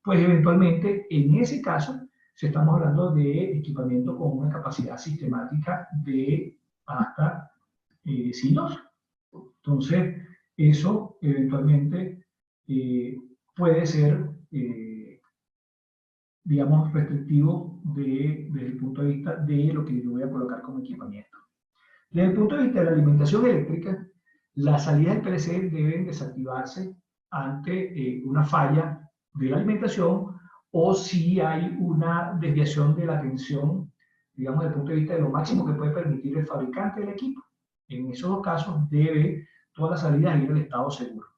pues eventualmente en ese caso se estamos hablando de equipamiento con una capacidad sistemática de hasta SIL2. Entonces, eso eventualmente puede ser, digamos, restrictivo desde el punto de vista de lo que yo voy a colocar como equipamiento. Desde el punto de vista de la alimentación eléctrica, las salidas del PLC deben desactivarse ante una falla de la alimentación o si hay una desviación de la tensión, digamos, desde el punto de vista de lo máximo que puede permitir el fabricante del equipo. En esos dos casos debe todas las salidas ir al estado seguro.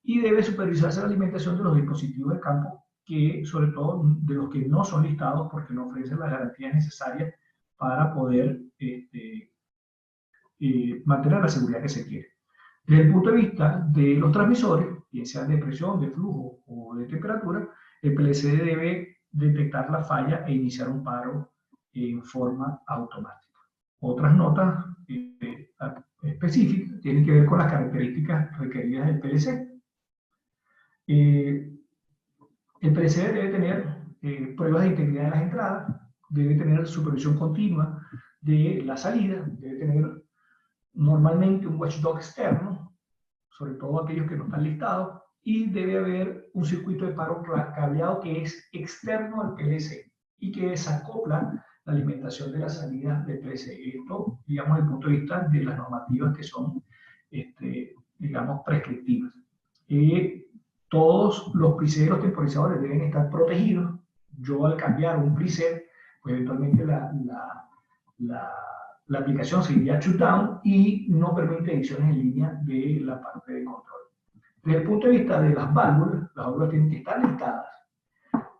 Y debe supervisarse la alimentación de los dispositivos de campo, que sobre todo de los que no son listados porque no ofrecen las garantías necesarias para poder mantener la seguridad que se quiere. Desde el punto de vista de los transmisores, bien sean de presión, de flujo o de temperatura, el PLC debe detectar la falla e iniciar un paro en forma automática. Otras notas específicas tienen que ver con las características requeridas del PLC. El PLC debe tener pruebas de integridad de las entradas, debe tener supervisión continua de la salida, debe tener normalmente un watchdog externo, sobre todo aquellos que no están listados, y debe haber un circuito de paro cableado que es externo al PLC y que desacopla la alimentación de la salida del PLC. Esto, digamos, desde el punto de vista de las normativas que son, digamos, prescriptivas. Todos los presets de los temporizadores deben estar protegidos. Yo al cambiar un preset, pues eventualmente la aplicación se iría shutdown y no permite ediciones en línea de la parte de control. Desde el punto de vista de las válvulas tienen que estar listadas.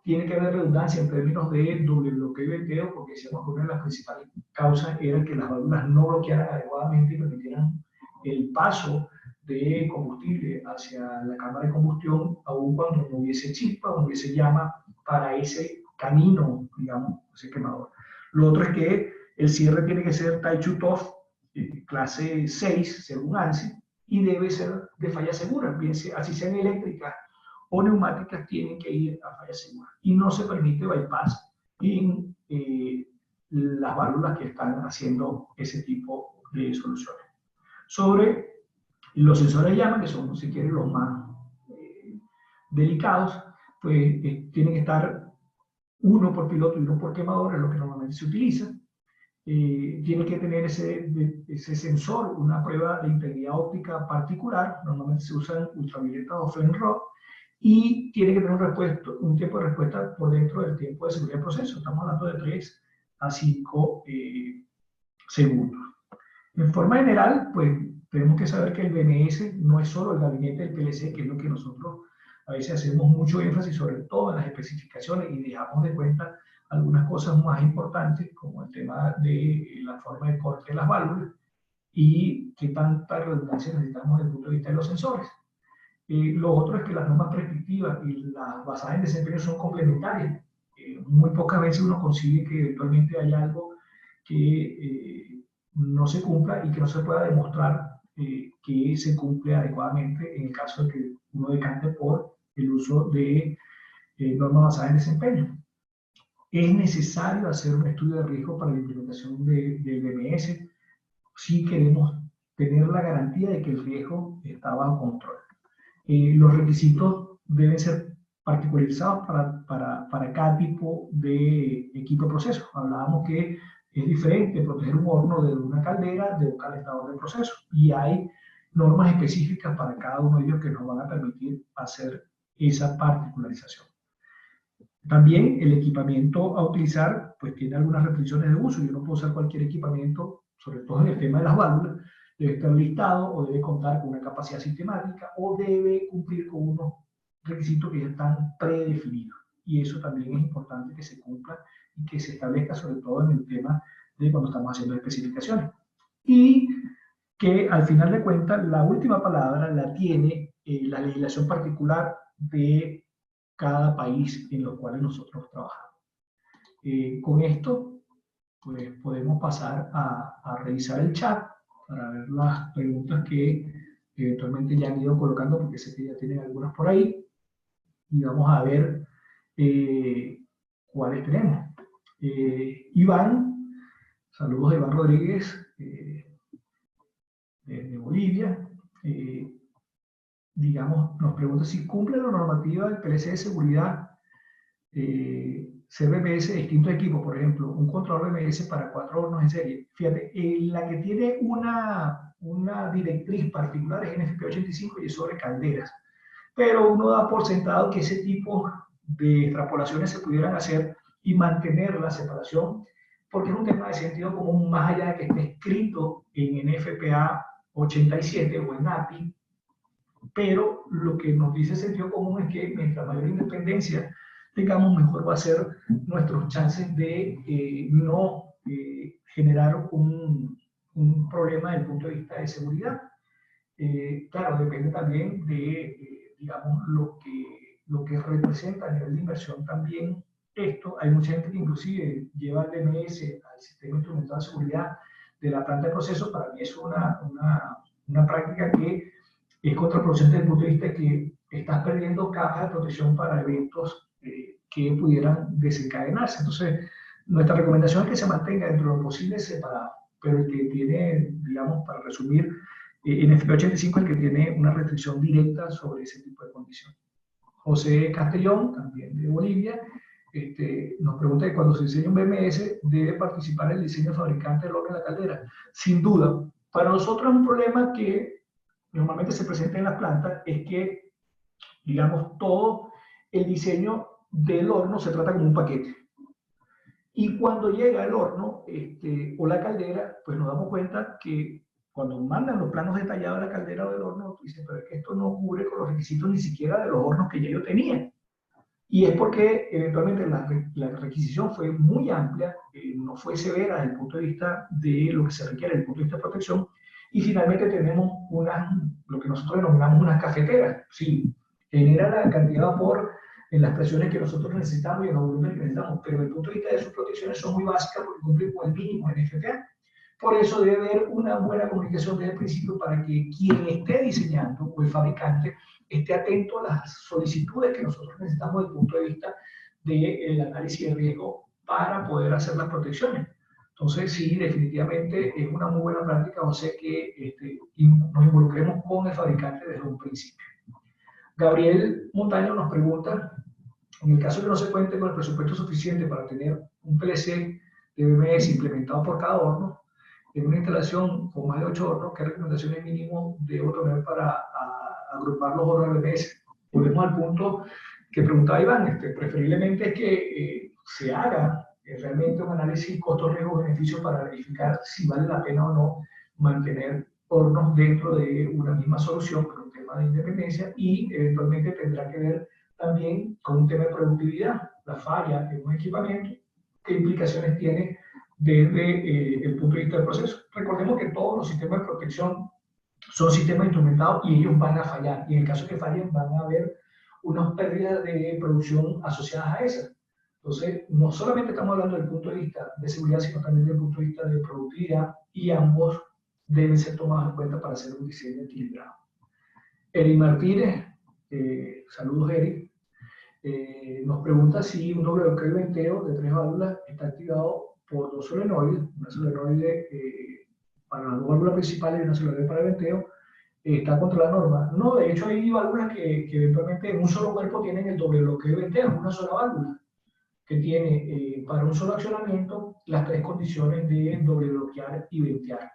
Tiene que haber redundancia en términos de doble bloqueo y veteo, porque decíamos que una de las principales causas era que las válvulas no bloquearan adecuadamente y permitieran el paso de combustible hacia la cámara de combustión, aun cuando no hubiese chispa o no hubiese llama para ese camino, digamos, ese quemador. Lo otro es que el cierre tiene que ser tie shutoff, clase 6, según ANSI, y debe ser de falla segura, bien sea, así sean eléctricas o neumáticas, tienen que ir a falla segura. Y no se permite bypass en las válvulas que están haciendo ese tipo de soluciones. Sobre los sensores de llama, que son, si quieren, los más delicados, pues tienen que estar uno por piloto y uno por quemador, es lo que normalmente se utiliza. Tiene que tener ese sensor, una prueba de integridad óptica particular, normalmente se usan ultravioleta o Fenrod, y tiene que tener un tiempo de respuesta por dentro del tiempo de seguridad del proceso. Estamos hablando de 3 a 5 segundos. En forma general, pues tenemos que saber que el BMS no es solo el gabinete del PLC, que es lo que nosotros a veces hacemos mucho énfasis, sobre todo en las especificaciones, y dejamos de cuenta algunas cosas más importantes, como el tema de la forma de corte de las válvulas y qué tanta redundancia necesitamos desde el punto de vista de los sensores. Lo otro es que las normas prescriptivas y las basadas en desempeño son complementarias. Muy pocas veces uno consigue que eventualmente haya algo que no se cumpla y que no se pueda demostrar que se cumple adecuadamente en el caso de que uno decante por el uso de normas basadas en desempeño. Es necesario hacer un estudio de riesgo para la implementación del BMS si queremos tener la garantía de que el riesgo está bajo control. Los requisitos deben ser particularizados para cada tipo de equipo de proceso. Hablábamos que es diferente proteger un horno de una caldera de un calentador de proceso, y hay normas específicas para cada uno de ellos que nos van a permitir hacer esa particularización. También el equipamiento a utilizar pues tiene algunas restricciones de uso. Yo no puedo usar cualquier equipamiento, sobre todo en el tema de las válvulas. Debe estar listado o debe contar con una capacidad sistemática o debe cumplir con unos requisitos que ya están predefinidos. Y eso también es importante que se cumpla y que se establezca, sobre todo en el tema de cuando estamos haciendo especificaciones. Y que al final de cuentas la última palabra la tiene la legislación particular de cada país en los cuales nosotros trabajamos. Con esto, pues podemos pasar a revisar el chat para ver las preguntas que eventualmente ya han ido colocando, porque sé que ya tienen algunas por ahí, y vamos a ver cuáles tenemos. Iván, saludos de Iván Rodríguez, de Bolivia. Digamos, nos pregunta si cumple la normativa del PLC de seguridad ser BMS de distintos equipos, por ejemplo, un controlador BMS para 4 hornos en serie. Fíjate, la que tiene una directriz particular es NFP 85 y es sobre calderas, pero uno da por sentado que ese tipo de extrapolaciones se pudieran hacer y mantener la separación, porque es un tema de sentido común, más allá de que esté escrito en NFPA 87 o en API. Pero lo que nos dice el sentido común es que mientras mayor independencia tengamos, mejor va a ser nuestros chances de no generar un problema desde el punto de vista de seguridad. Claro, depende también de, digamos, lo que representa a nivel de inversión también esto. Hay mucha gente que inclusive lleva el DMS al sistema instrumental de seguridad de la planta de proceso. Para mí es una práctica que es contraproducente desde el punto de vista de que estás perdiendo capas de protección para eventos que pudieran desencadenarse. Entonces, nuestra recomendación es que se mantenga dentro de lo posible separado, pero el que tiene, digamos, para resumir, NFP 85 es el que tiene una restricción directa sobre ese tipo de condiciones. José Castellón, también de Bolivia, nos pregunta que cuando se diseña un BMS, ¿debe participar el diseño fabricante del horno de la caldera? Sin duda. Para nosotros es un problema que normalmente se presenta en las plantas, es que, digamos, todo el diseño del horno se trata como un paquete. Y cuando llega el horno o la caldera, pues nos damos cuenta que cuando mandan los planos detallados de la caldera o del horno, dicen, pero es que esto no cubre con los requisitos ni siquiera de los hornos que ya yo tenía. Y es porque eventualmente la requisición fue muy amplia, no fue severa desde el punto de vista de lo que se requiere, desde el punto de vista de protección, y finalmente tenemos lo que nosotros denominamos unas cafeteras. Sí, genera la cantidad de vapor en las presiones que nosotros necesitamos y en los volúmenes que necesitamos, pero desde el punto de vista de sus protecciones son muy básicas porque cumplen con el mínimo en NFPA. Por eso debe haber una buena comunicación desde el principio para que quien esté diseñando o el fabricante esté atento a las solicitudes que nosotros necesitamos desde el punto de vista del análisis de riesgo para poder hacer las protecciones. Entonces, sí, definitivamente es una muy buena práctica, o sea que nos involucremos con el fabricante desde un principio. Gabriel Montaño nos pregunta, en el caso de que no se cuente con el presupuesto suficiente para tener un PLC de BMS implementado por cada horno, en una instalación con más de 8 hornos, ¿qué recomendaciones mínimo debo tener para agrupar los hornos de BMS? Volvemos al punto que preguntaba Iván, preferiblemente es que se haga realmente un análisis costo-riesgo-beneficio para verificar si vale la pena o no mantener hornos dentro de una misma solución por un tema de independencia, y eventualmente tendrá que ver también con un tema de productividad, la falla en un equipamiento, qué implicaciones tiene desde el punto de vista del proceso. Recordemos que todos los sistemas de protección son sistemas instrumentados y ellos van a fallar, y en el caso que fallen van a haber unas pérdidas de producción asociadas a esas. Entonces, no solamente estamos hablando del punto de vista de seguridad, sino también del punto de vista de productividad, y ambos deben ser tomados en cuenta para hacer un diseño equilibrado. Eric Martínez, saludos Eric, nos pregunta si un WK venteo de 3 válvulas está activado por 2 solenoides, una solenoide para la válvula principal y una solenoide para el venteo, está contra la norma. No, de hecho hay válvulas que eventualmente en un solo cuerpo tienen el doble bloqueo y venteo, una sola válvula que tiene para un solo accionamiento las tres condiciones de doble bloquear y ventear.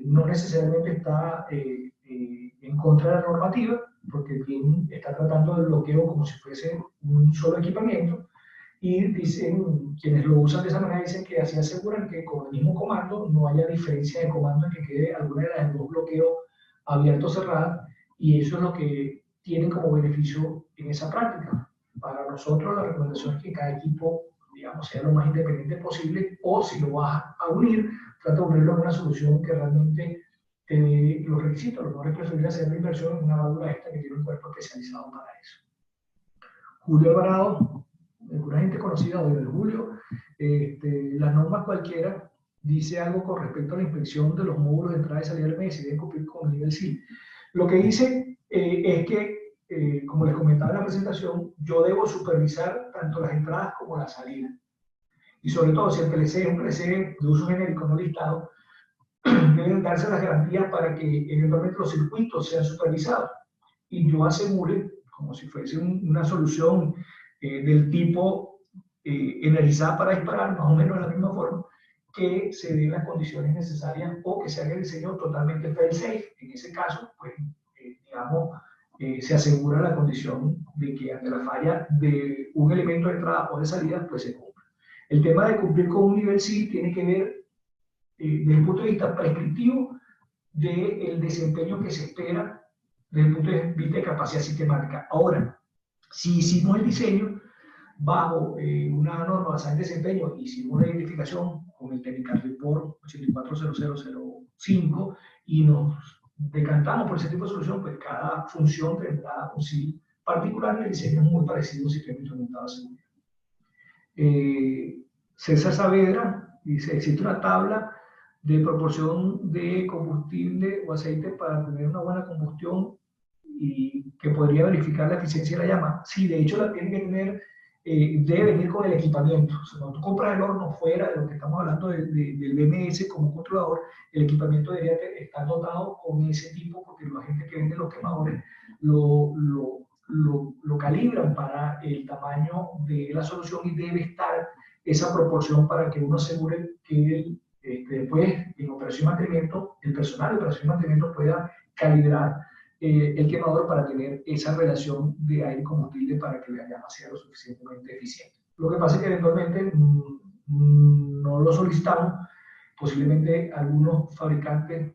No necesariamente está en contra de la normativa, porque bien está tratando del bloqueo como si fuese un solo equipamiento, y dicen, quienes lo usan de esa manera dicen que así aseguran que con el mismo comando no haya diferencia de comando en que quede alguna de las dos bloqueos abierto o cerrado, y eso es lo que tienen como beneficio en esa práctica. Para nosotros la recomendación es que cada equipo, digamos, sea lo más independiente posible, o si lo vas a unir, trata de unirlo en una solución que realmente te dé los requisitos. Lo mejor es preferir hacer la inversión en una válvula esta que tiene un cuerpo especializado para eso. Julio Alvarado, alguna gente conocida de Julio, las normas cualquiera dice algo con respecto a la inspección de los módulos de entrada y salida del mes y deben cumplir con el nivel SIL. Lo que dice es que, como les comentaba en la presentación, yo debo supervisar tanto las entradas como las salidas. Y sobre todo, si el PLC es un PLC de uso genérico no listado, deben darse las garantías para que eventualmente los circuitos sean supervisados. Y yo asegure, como si fuese una solución del tipo energizada para disparar, más o menos de la misma forma, que se den las condiciones necesarias o que se haga el diseño totalmente fail-safe. En ese caso, pues, digamos, se asegura la condición de que ante la falla de un elemento de entrada o de salida, pues se cumpla. El tema de cumplir con un nivel SIL tiene que ver, desde el punto de vista prescriptivo, del desempeño que se espera desde el punto de vista de capacidad sistemática. Ahora, si hicimos el diseño bajo una norma basada en desempeño, hicimos una identificación con el Technical Report 840005 y nos decantamos por ese tipo de solución, pues cada función tendrá un SIL particular y el diseño es muy parecido a un sistema instrumentado de seguridad. César Saavedra dice, existe una tabla de proporción de combustible o aceite para tener una buena combustión y que podría verificar la eficiencia de la llama. Sí, de hecho la tiene que tener, debe venir con el equipamiento. O sea, cuando tú compras el horno fuera de lo que estamos hablando del BMS como controlador, el equipamiento debería estar dotado con ese tipo, porque la gente que vende los quemadores lo calibran para el tamaño de la solución y debe estar esa proporción para que uno asegure que después en operación y mantenimiento, el personal de operación y mantenimiento pueda calibrar el quemador para tener esa relación de aire y combustible para que la llama sea lo suficientemente eficiente. Lo que pasa es que eventualmente no lo solicitamos, posiblemente algunos fabricantes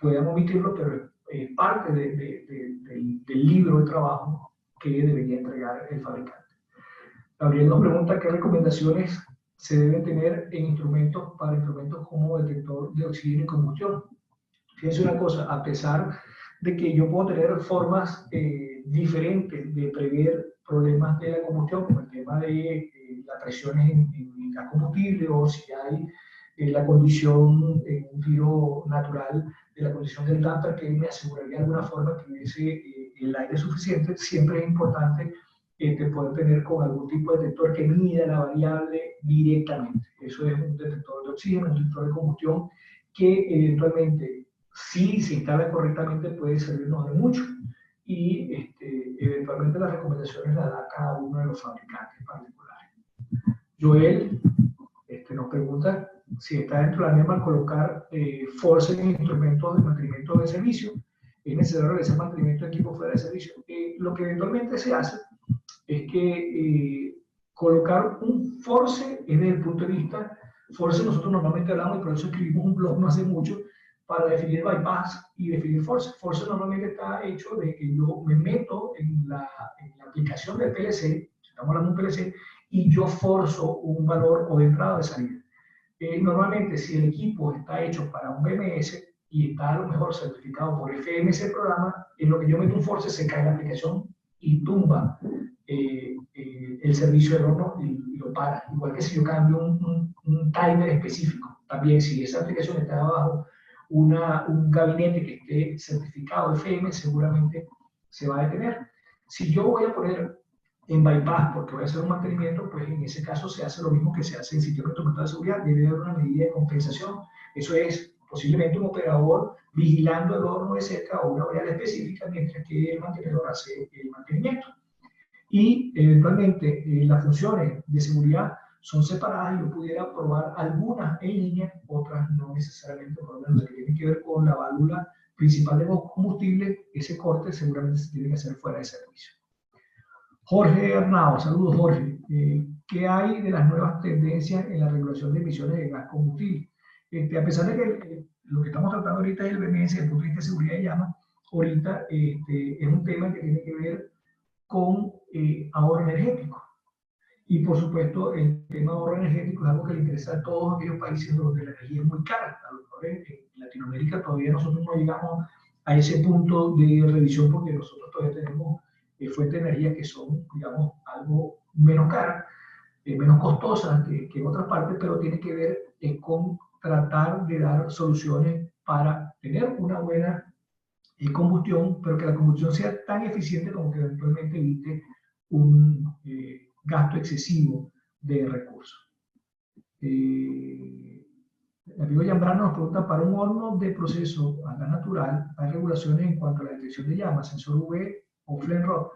puedan omitirlo, pero es parte del libro de trabajo que debería entregar el fabricante. Gabriel nos pregunta qué recomendaciones se deben tener en instrumentos para instrumentos como detector de oxígeno y combustión. Fíjense una cosa, a pesar de que yo puedo tener formas diferentes de prever problemas de la combustión, como el tema de las presiones en gas combustible o si hay la condición, un giro natural de la condición del damper que me aseguraría de alguna forma que hubiese el aire suficiente, siempre es importante poder tener con algún tipo de detector que mida la variable directamente. Eso es un detector de oxígeno, un detector de combustión que eventualmente, si se instala correctamente, puede servirnos de mucho y eventualmente las recomendaciones las da cada uno de los fabricantes particulares. Joel nos pregunta si está dentro de la norma colocar force en instrumentos de mantenimiento de servicio. ¿Es necesario realizar mantenimiento de equipo fuera de servicio? Lo que eventualmente se hace es que colocar un force es desde el punto de vista, force nosotros normalmente hablamos y por eso escribimos un blog no hace mucho para definir bypass y definir force. Force normalmente está hecho de que yo me meto en la aplicación del PLC, estamos hablando de un PLC, y yo forzo un valor o de entrada o de salida. Normalmente si el equipo está hecho para un BMS y está a lo mejor certificado por FMS el programa, en lo que yo meto un force se cae la aplicación y tumba el servicio del horno y lo para. Igual que si yo cambio un timer específico. También si esa aplicación está bajo un gabinete que esté certificado FM, seguramente se va a detener. Si yo voy a poner en bypass porque voy a hacer un mantenimiento, pues en ese caso se hace lo mismo que se hace en sistema instrumental de seguridad. Debe haber una medida de compensación. Eso es posiblemente un operador vigilando el horno de cerca o una variable específica, mientras que el mantenedor hace el mantenimiento. Y eventualmente las funciones de seguridad son separadas y yo pudiera probar algunas en línea, otras no necesariamente, por lo menos que tienen que ver con la válvula principal de combustible. Ese corte seguramente se tiene que hacer fuera de servicio. Jorge Arnao, saludos Jorge. ¿Qué hay de las nuevas tendencias en la regulación de emisiones de gas combustible? A pesar de que lo que estamos tratando ahorita es el BMS desde el punto de vista de seguridad de llama, ahorita es un tema que tiene que ver con ahorro energético. Y por supuesto, el tema de ahorro energético es algo que le interesa a todos aquellos países donde la energía es muy cara. A lo mejor en Latinoamérica todavía nosotros no llegamos a ese punto de revisión porque nosotros todavía tenemos fuentes de energía que son, digamos, algo menos caras, menos costosas que en otras partes, pero tiene que ver con tratar de dar soluciones para tener una buena combustión, pero que la combustión sea tan eficiente como que eventualmente evite un gasto excesivo de recursos. El amigo Zambrano nos pregunta, para un horno de proceso a gas natural, ¿hay regulaciones en cuanto a la detección de llamas, sensor UV o flame rod?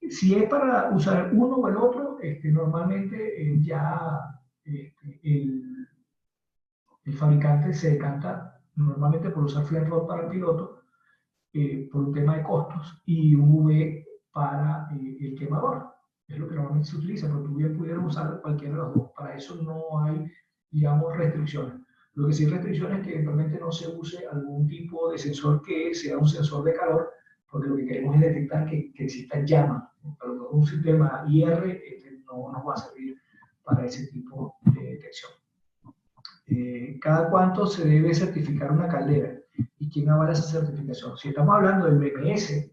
Si es para usar uno o el otro, normalmente ya el fabricante se decanta normalmente por usar flame rod para el piloto, por un tema de costos, y un UV para el quemador. Es lo que normalmente se utiliza, pero tú bien pudieras usar cualquiera de los dos. Para eso no hay, digamos, restricciones. Lo que sí hay restricciones es que eventualmente no se use algún tipo de sensor que sea un sensor de calor, porque lo que queremos es detectar que exista llama. Pero un sistema IR no nos va a servir para ese tipo de detección. ¿Cada cuánto se debe certificar una caldera? ¿Y quién avala esa certificación? Si estamos hablando del BMS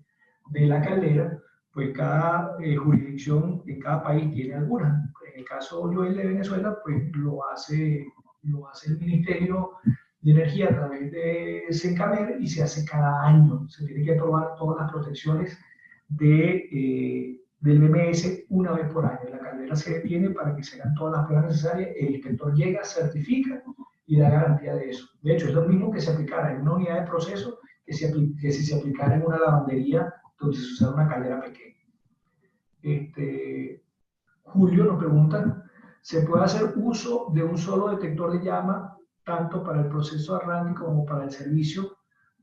de la caldera, pues cada jurisdicción en cada país tiene alguna. En el caso Joel de Venezuela, pues lo hace el Ministerio de Energía a través de Sencamer y se hace cada año. Se tiene que aprobar todas las protecciones del BMS una vez por año. La caldera se detiene para que se hagan todas las pruebas necesarias, el inspector llega, certifica y da garantía de eso. De hecho, es lo mismo que se aplicara en una unidad de proceso que si se aplicara en una lavandería donde se usara una caldera pequeña. Julio nos pregunta, ¿se puede hacer uso de un solo detector de llama tanto para el proceso de arranque como para el servicio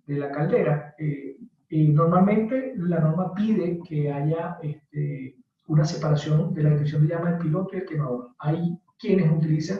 de la caldera? Normalmente la norma pide que haya una separación de la detección de llama del piloto y el quemador. Hay quienes utilizan,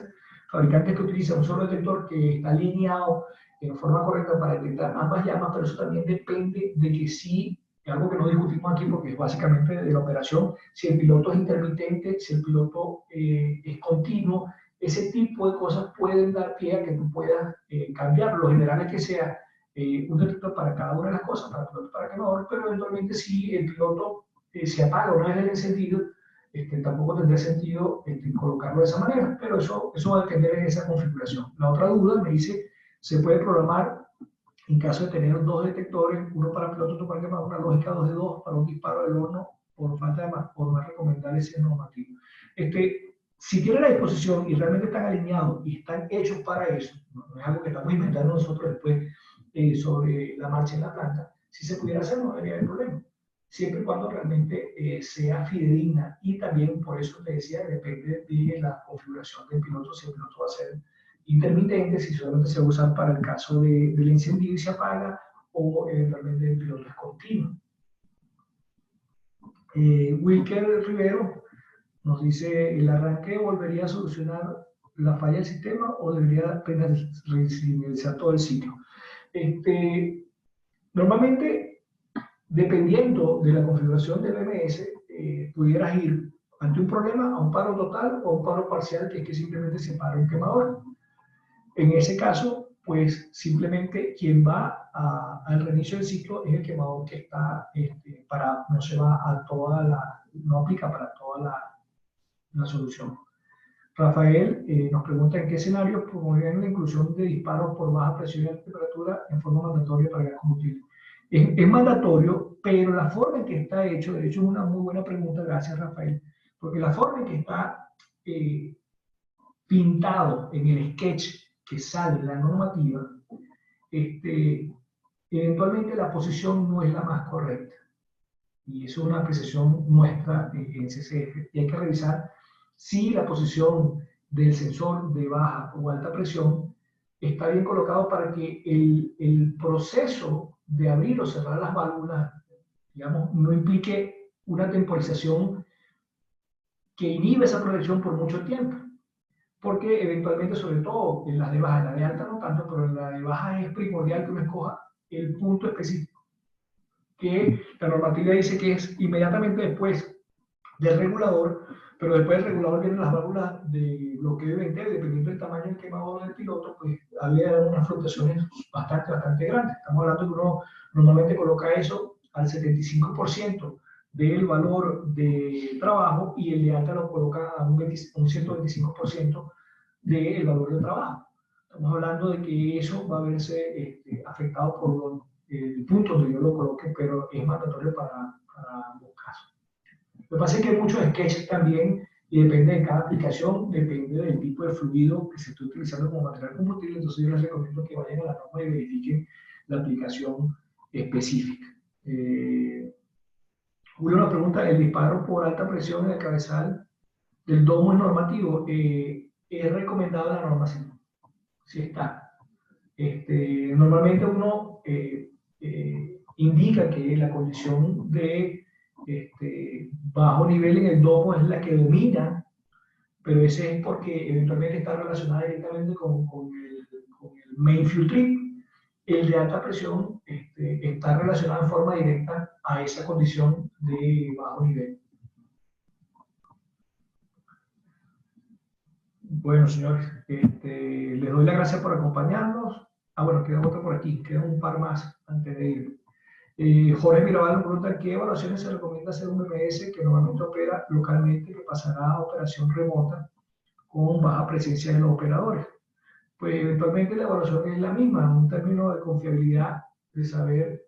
fabricantes que utilizan un solo detector que está alineado en forma correcta para detectar ambas llamas, pero eso también depende de que sí, algo que no discutimos aquí porque es básicamente de la operación, si el piloto es intermitente, si el piloto es continuo, ese tipo de cosas pueden dar pie a que tú puedas cambiar. Lo general es que sea un detector para cada una de las cosas, para el piloto, para el quemador, pero eventualmente si el piloto se apaga una vez el encendido, tampoco tendría sentido colocarlo de esa manera, pero eso va a depender de esa configuración. La otra duda me dice, ¿se puede programar en caso de tener dos detectores, uno para piloto, otro para quemador, una lógica 2 de 2 para un disparo del horno por falta de por más recomendable ese normativo? Si tienen la disposición y realmente están alineados y están hechos para eso, no es algo que estamos inventando nosotros después sobre la marcha en la planta, si se pudiera hacer no debería haber problema, siempre y cuando realmente sea fidedigna. Y también, por eso te decía, depende de la configuración del piloto, si el piloto va a ser intermitente, si solamente se usa para el caso del encendido y se apaga, o eventualmente el piloto es continuo. Wilker Rivero nos dice, ¿el arranque volvería a solucionar la falla del sistema o debería apenas reiniciar todo el ciclo? Normalmente, dependiendo de la configuración del BMS, pudieras ir ante un problema a un paro total o un paro parcial, que es que simplemente se para un quemador. En ese caso, pues simplemente quien va al reinicio del ciclo es el quemador que está parado, no se va a no aplica para toda la solución. Rafael nos pregunta en qué escenarios promoverían la inclusión de disparos por baja presión y temperatura en forma mandatoria para gas combustible. Es mandatorio, pero la forma en que está hecho, de hecho es una muy buena pregunta, gracias Rafael, porque la forma en que está pintado en el sketch que sale la normativa, eventualmente la posición no es la más correcta. Y eso es una apreciación nuestra en CCF. Y hay que revisar si la posición del sensor de baja o alta presión está bien colocado para que el proceso de abrir o cerrar las válvulas, digamos, no implique una temporización que inhibe esa proyección por mucho tiempo. Porque eventualmente, sobre todo en las de baja, en la de alta no tanto, pero en la de baja es primordial que uno escoja el punto específico, que la normativa dice que es inmediatamente después del regulador, pero después del regulador vienen las válvulas de bloqueo de ventero, dependiendo del tamaño del quemador del piloto, pues había unas fluctuaciones bastante grandes. Estamos hablando de que uno normalmente coloca eso al 75% del valor de trabajo y el de alta lo coloca a un 125% del valor de trabajo. Estamos hablando de que eso va a verse afectado por el punto donde yo lo coloque, pero es mandatorio para ambos casos. Lo que pasa es que hay muchos sketches también y depende de cada aplicación, depende del tipo de fluido que se esté utilizando como material combustible, entonces yo les recomiendo que vayan a la norma y verifiquen la aplicación específica. Julio nos pregunta, ¿el disparo por alta presión en el cabezal del domo es normativo? Es recomendado la norma, sí está. Normalmente uno indica que la condición de bajo nivel en el domo es la que domina, pero ese es porque eventualmente está relacionada directamente con el main fuel trip. El de alta presión está relacionado en forma directa a esa condición de bajo nivel. Bueno, señores, les doy las gracias por acompañarnos. Bueno, queda otra por aquí, quedan un par más antes de ir. Jorge Mirabal nos pregunta, ¿qué evaluaciones se recomienda hacer un BMS que normalmente opera localmente, que pasará a operación remota con baja presencia de los operadores? Pues eventualmente la evaluación es la misma, un término de confiabilidad, de saber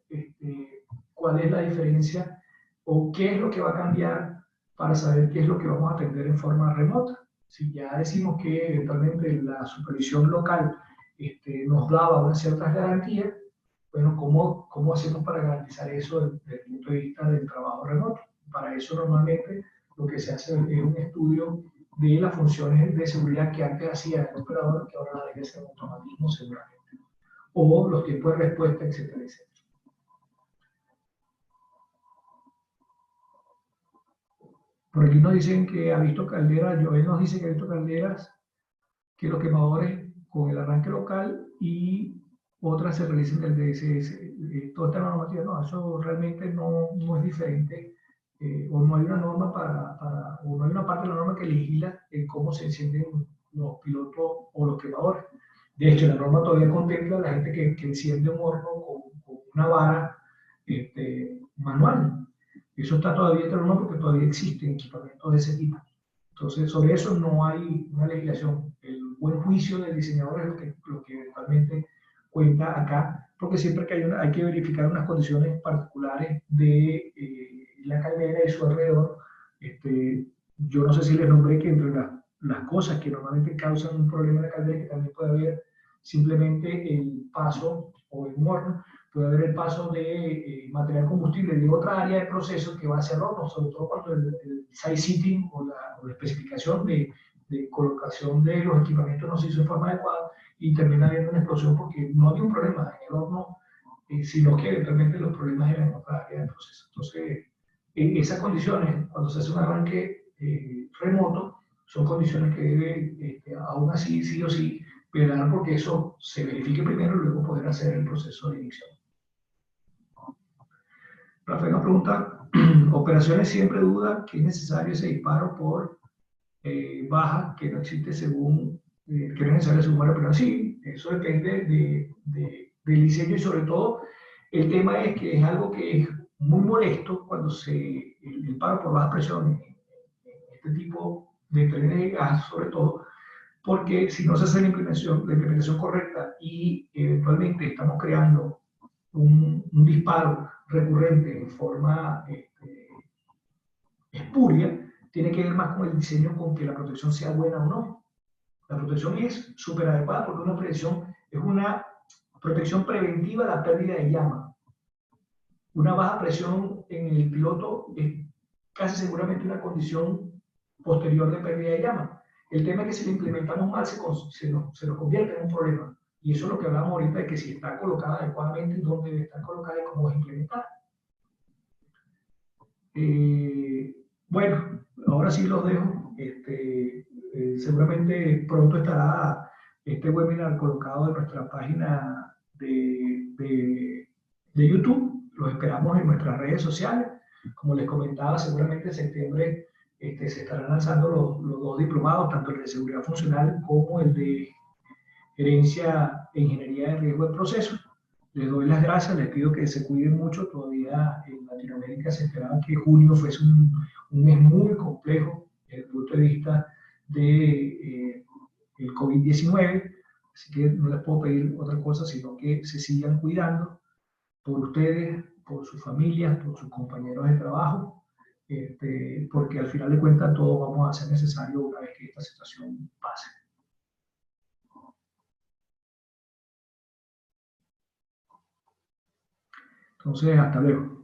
cuál es la diferencia o qué es lo que va a cambiar para saber qué es lo que vamos a atender en forma remota. Si ya decimos que eventualmente la supervisión local nos daba unas ciertas garantías, bueno, ¿cómo hacemos para garantizar eso desde el punto de vista del trabajo remoto? Para eso normalmente lo que se hace es un estudio de las funciones de seguridad que antes hacía el operador, que ahora la debe hacer automatismo seguramente, o los tiempos de respuesta, etcétera, etcétera. Por aquí nos dicen que ha visto calderas, Joel nos dice que ha visto calderas, que los quemadores con el arranque local y otras se realizan del DSS. Toda esta normativa, no, eso realmente no es diferente, o no hay una norma o no hay una parte de la norma que legisla cómo se encienden los pilotos o los quemadores. De hecho, la norma todavía contempla a la gente que enciende un horno con una vara manual. Eso está todavía en la norma porque todavía existen equipamientos de ese tipo. Entonces, sobre eso no hay una legislación. El buen juicio del diseñador es lo que eventualmente cuenta acá, porque siempre que hay que verificar unas condiciones particulares de la caldera y su alrededor. Yo no sé si les nombré que entre las cosas que normalmente causan un problema en la caldera, que también puede haber simplemente el paso o en un horno, puede haber el paso de material combustible de otra área de proceso que va hacia el horno, sobre todo cuando el site setting o la especificación de colocación de los equipamientos no se hizo de forma adecuada y termina habiendo una explosión porque no había un problema en el horno, sino que eventualmente los problemas eran en otra área de proceso. Entonces, esas condiciones, cuando se hace un arranque remoto, son condiciones que debe, aún así, sí o sí, velar porque eso se verifique primero y luego poder hacer el proceso de inyección. Rafael nos pregunta, operaciones siempre duda que es necesario ese disparo por baja, que no existe según, que no es necesario según la operación. Sí, eso depende del diseño y sobre todo el tema es que es algo que es muy molesto cuando el disparo por baja presión en este tipo de trenes de gas, sobre todo, porque si no se hace la implementación correcta y eventualmente estamos creando un disparo recurrente en forma espuria, tiene que ver más con el diseño, con que la protección sea buena o no. La protección es súper adecuada porque una protección es una Protección preventiva a la pérdida de llama. Una baja presión en el piloto es casi seguramente una condición posterior de pérdida de llama. El tema es que si lo implementamos mal se nos convierte en un problema. Y eso es lo que hablamos ahorita de que si está colocada adecuadamente, dónde debe estar colocada y cómo es implementada. Bueno, ahora sí los dejo. Seguramente pronto estará este webinar colocado en nuestra página de YouTube. Los esperamos en nuestras redes sociales. Como les comentaba, seguramente en septiembre se estarán lanzando los dos diplomados, tanto el de seguridad funcional como el de gerencia e ingeniería de riesgo del proceso. Les doy las gracias, les pido que se cuiden mucho. Todavía en Latinoamérica se esperaba que junio fuese un mes muy complejo desde el punto de vista de el COVID-19, así que no les puedo pedir otra cosa, sino que se sigan cuidando por ustedes, por sus familias, por sus compañeros de trabajo, porque al final de cuentas todo vamos a ser necesario una vez que esta situación pase. Entonces, hasta luego.